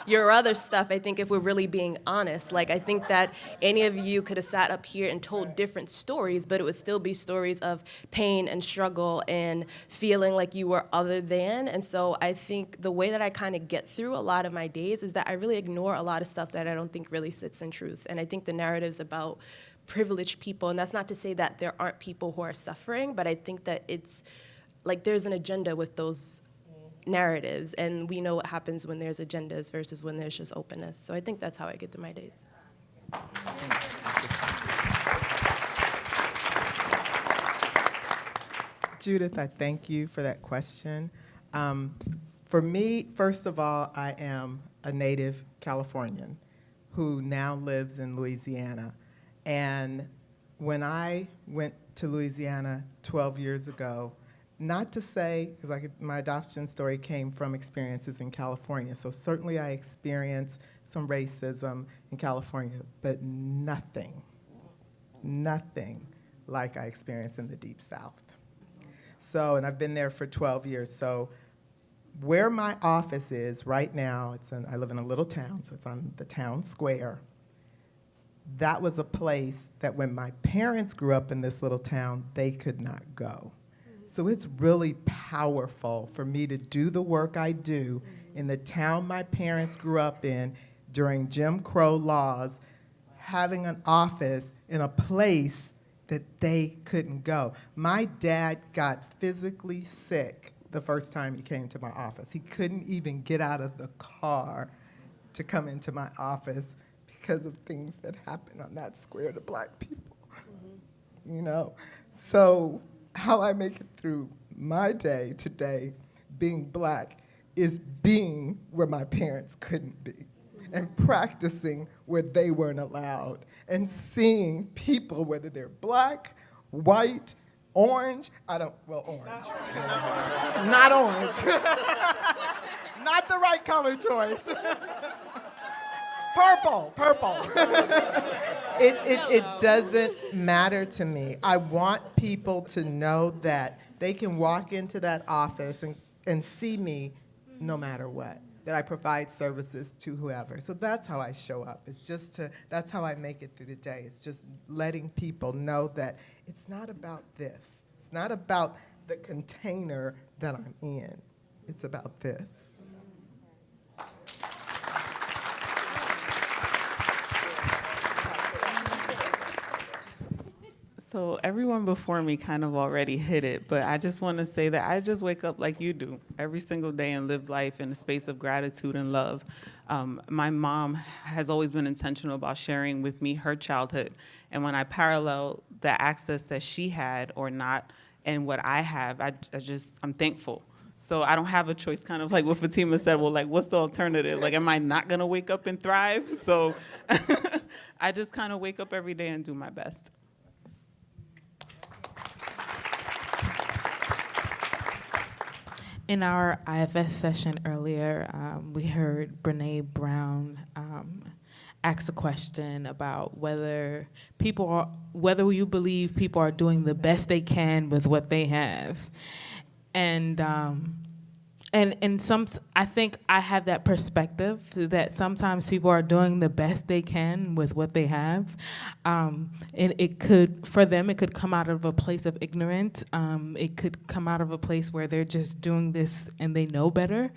your other stuff, I think, if we're really being honest. Like, I think that any of you could have sat up here and told different stories, but it would still be stories of pain and struggle and feeling like you were other than. And so I think the way that I kind of get through a lot of my days is that I really ignore a lot of stuff that I don't think really sits in truth. And I think the narratives about privileged people, and that's not to say that there aren't people who are suffering, but I think that it's, like there's an agenda with those narratives, and we know what happens when there's agendas versus when there's just openness. So I think that's how I get through my days. Judith, I thank you for that question. For me, first of all, I am a native Californian who now lives in Louisiana. And when I went to Louisiana 12 years ago, not to say, because my adoption story came from experiences in California, so certainly I experienced some racism in California, but nothing like I experienced in the Deep South. So, and I've been there for 12 years, so where my office is right now, I live in a little town, so it's on the town square. That was a place that when my parents grew up in this little town, they could not go. So it's really powerful for me to do the work I do in the town my parents grew up in during Jim Crow laws, having an office in a place that they couldn't go. My dad got physically sick the first time he came to my office. He couldn't even get out of the car to come into my office because of things that happened on that square to black people, So how I make it through my day today, being black, is being where my parents couldn't be, and practicing where they weren't allowed, and seeing people, whether they're black, white, orange, orange. Not orange. Not the right color choice. Purple. It doesn't matter to me. I want people to know that they can walk into that office and see me no matter what, that I provide services to whoever. So that's how I show up. It's just that's how I make it through the day. It's just letting people know that it's not about this. It's not about the container that I'm in. It's about this. So everyone before me kind of already hit it, but I just want to say that I just wake up like you do every single day and live life in a space of gratitude and love. My mom has always been intentional about sharing with me her childhood. And when I parallel the access that she had or not and what I have, I'm thankful. So I don't have a choice, kind of like what Fatima said, well, like, what's the alternative? Like, am I not gonna wake up and thrive? So I just kind of wake up every day and do my best. In our IFS session earlier, we heard Brene Brown ask a question about whether you believe people are doing the best they can with what they have, and I think I have that perspective that sometimes people are doing the best they can with what they have, and for them it could come out of a place of ignorance. It could come out of a place where they're just doing this and they know better,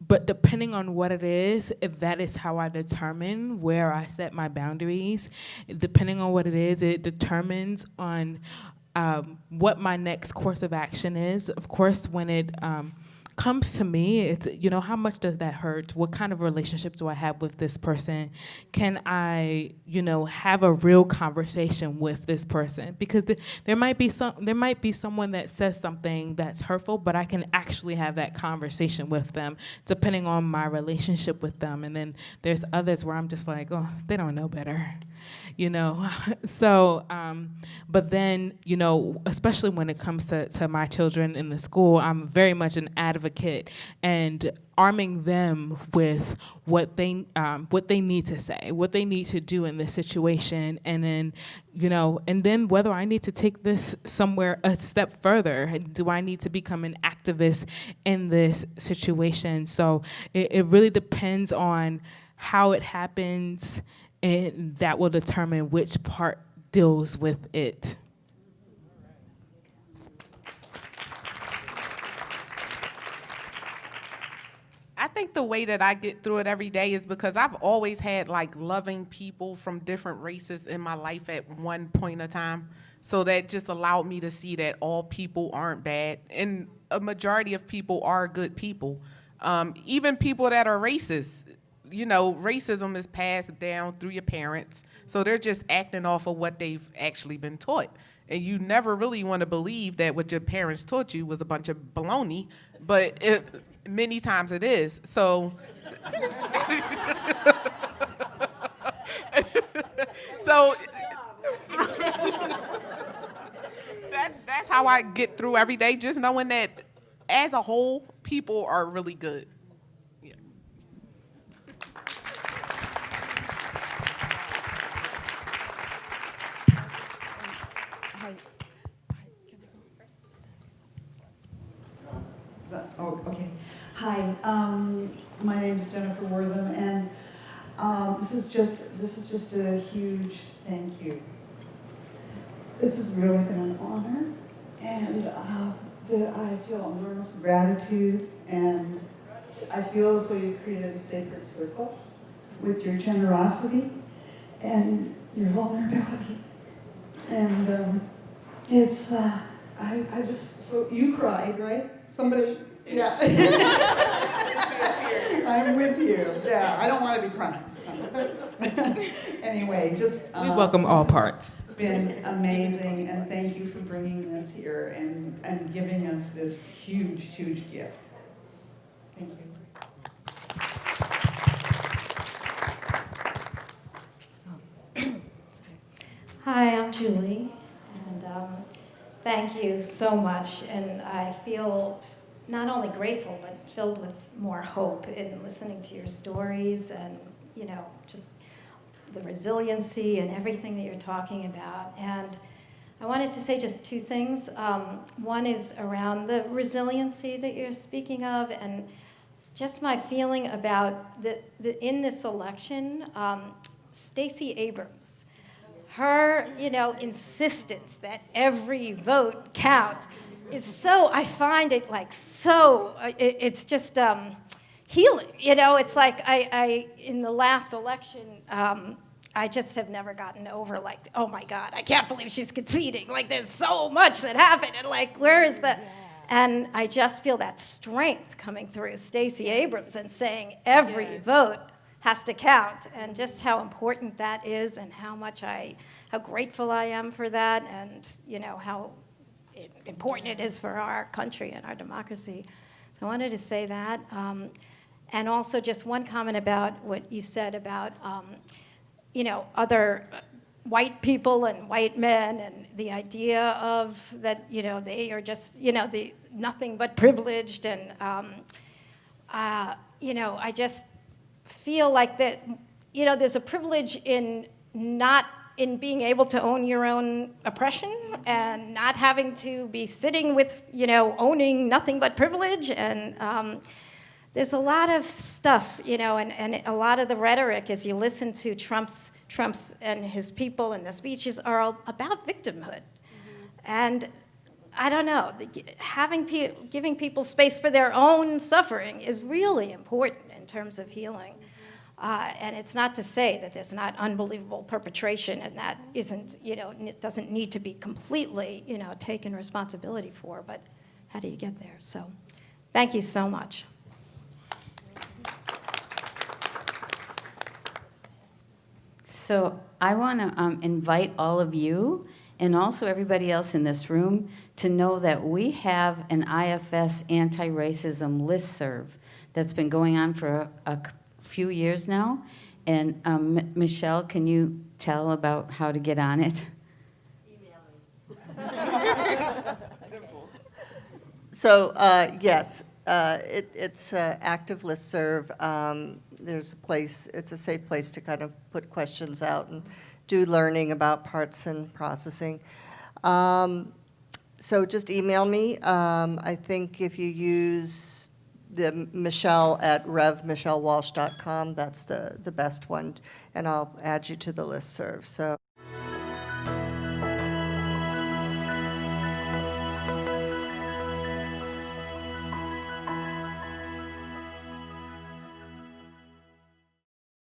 but depending on what it is, that is how I determine where I set my boundaries. Depending on what it is, it determines on what my next course of action is. Of course, when it comes to me, it's, how much does that hurt? What kind of relationship do I have with this person? Can I, have a real conversation with this person? Because there might be someone that says something that's hurtful, but I can actually have that conversation with them, depending on my relationship with them. And then there's others where I'm just like, oh, they don't know better. So, but then, especially when it comes to my children in the school, I'm very much an advocate and arming them with what they need to say, what they need to do in this situation, and then whether I need to take this somewhere a step further. Do I need to become an activist in this situation? So it really depends on how it happens, and that will determine which part deals with it. I think the way that I get through it every day is because I've always had like loving people from different races in my life at one point of time. So that just allowed me to see that all people aren't bad, and a majority of people are good people. Even people that are racist, racism is passed down through your parents. So they're just acting off of what they've actually been taught. And you never really want to believe that what your parents taught you was a bunch of baloney, but many times it is. So, that's how I get through every day, just knowing that as a whole, people are really good. Oh, okay. Hi, my name is Jennifer Wortham, and this is just a huge thank you. This has really been an honor, and I feel enormous gratitude, and I feel as though you created a sacred circle with your generosity and your vulnerability, and it's. I just, so you cried, right? Somebody, yeah. I'm with you, yeah, I don't want to be crying. Anyway, just. We welcome all parts. Been amazing, and thank you for bringing this here and giving us this huge, huge gift. Thank you. Hi, I'm Julie, and thank you so much, and I feel not only grateful, but filled with more hope in listening to your stories and, just the resiliency and everything that you're talking about. And I wanted to say just two things. One is around the resiliency that you're speaking of, and just my feeling about in this election, Stacey Abrams, her, insistence that every vote count is so, I find it like so, it's just healing. It's like I in the last election, I just have never gotten over like, oh my God, I can't believe she's conceding. Like there's so much that happened, and like where is the, and I just feel that strength coming through Stacey Abrams and saying every vote has to count, and just how important that is, and how grateful I am for that, and how important it is for our country and our democracy. So I wanted to say that, and also just one comment about what you said about other white people and white men, and the idea of that, they are just, the nothing but privileged, and, I just feel like that, there's a privilege in not in being able to own your own oppression, and not having to be sitting with, owning nothing but privilege, and there's a lot of stuff, and a lot of the rhetoric as you listen to Trump's and his people, and the speeches are all about victimhood. And I don't know, giving people space for their own suffering is really important in terms of healing. And it's not to say that there's not unbelievable perpetration, and that isn't, it doesn't need to be completely, taken responsibility for, but how do you get there? So thank you so much. So I want to invite all of you, and also everybody else in this room, to know that we have an IFS anti-racism listserv that's been going on for a few years now. And Michelle, can you tell about how to get on it? So yes, it's an active listserv. There's a place, it's a safe place to kind of put questions out and do learning about parts and processing. So just email me. I think if you use the Michelle at revmichellewalsh.com, that's the best one, and I'll add you to the listserv. So.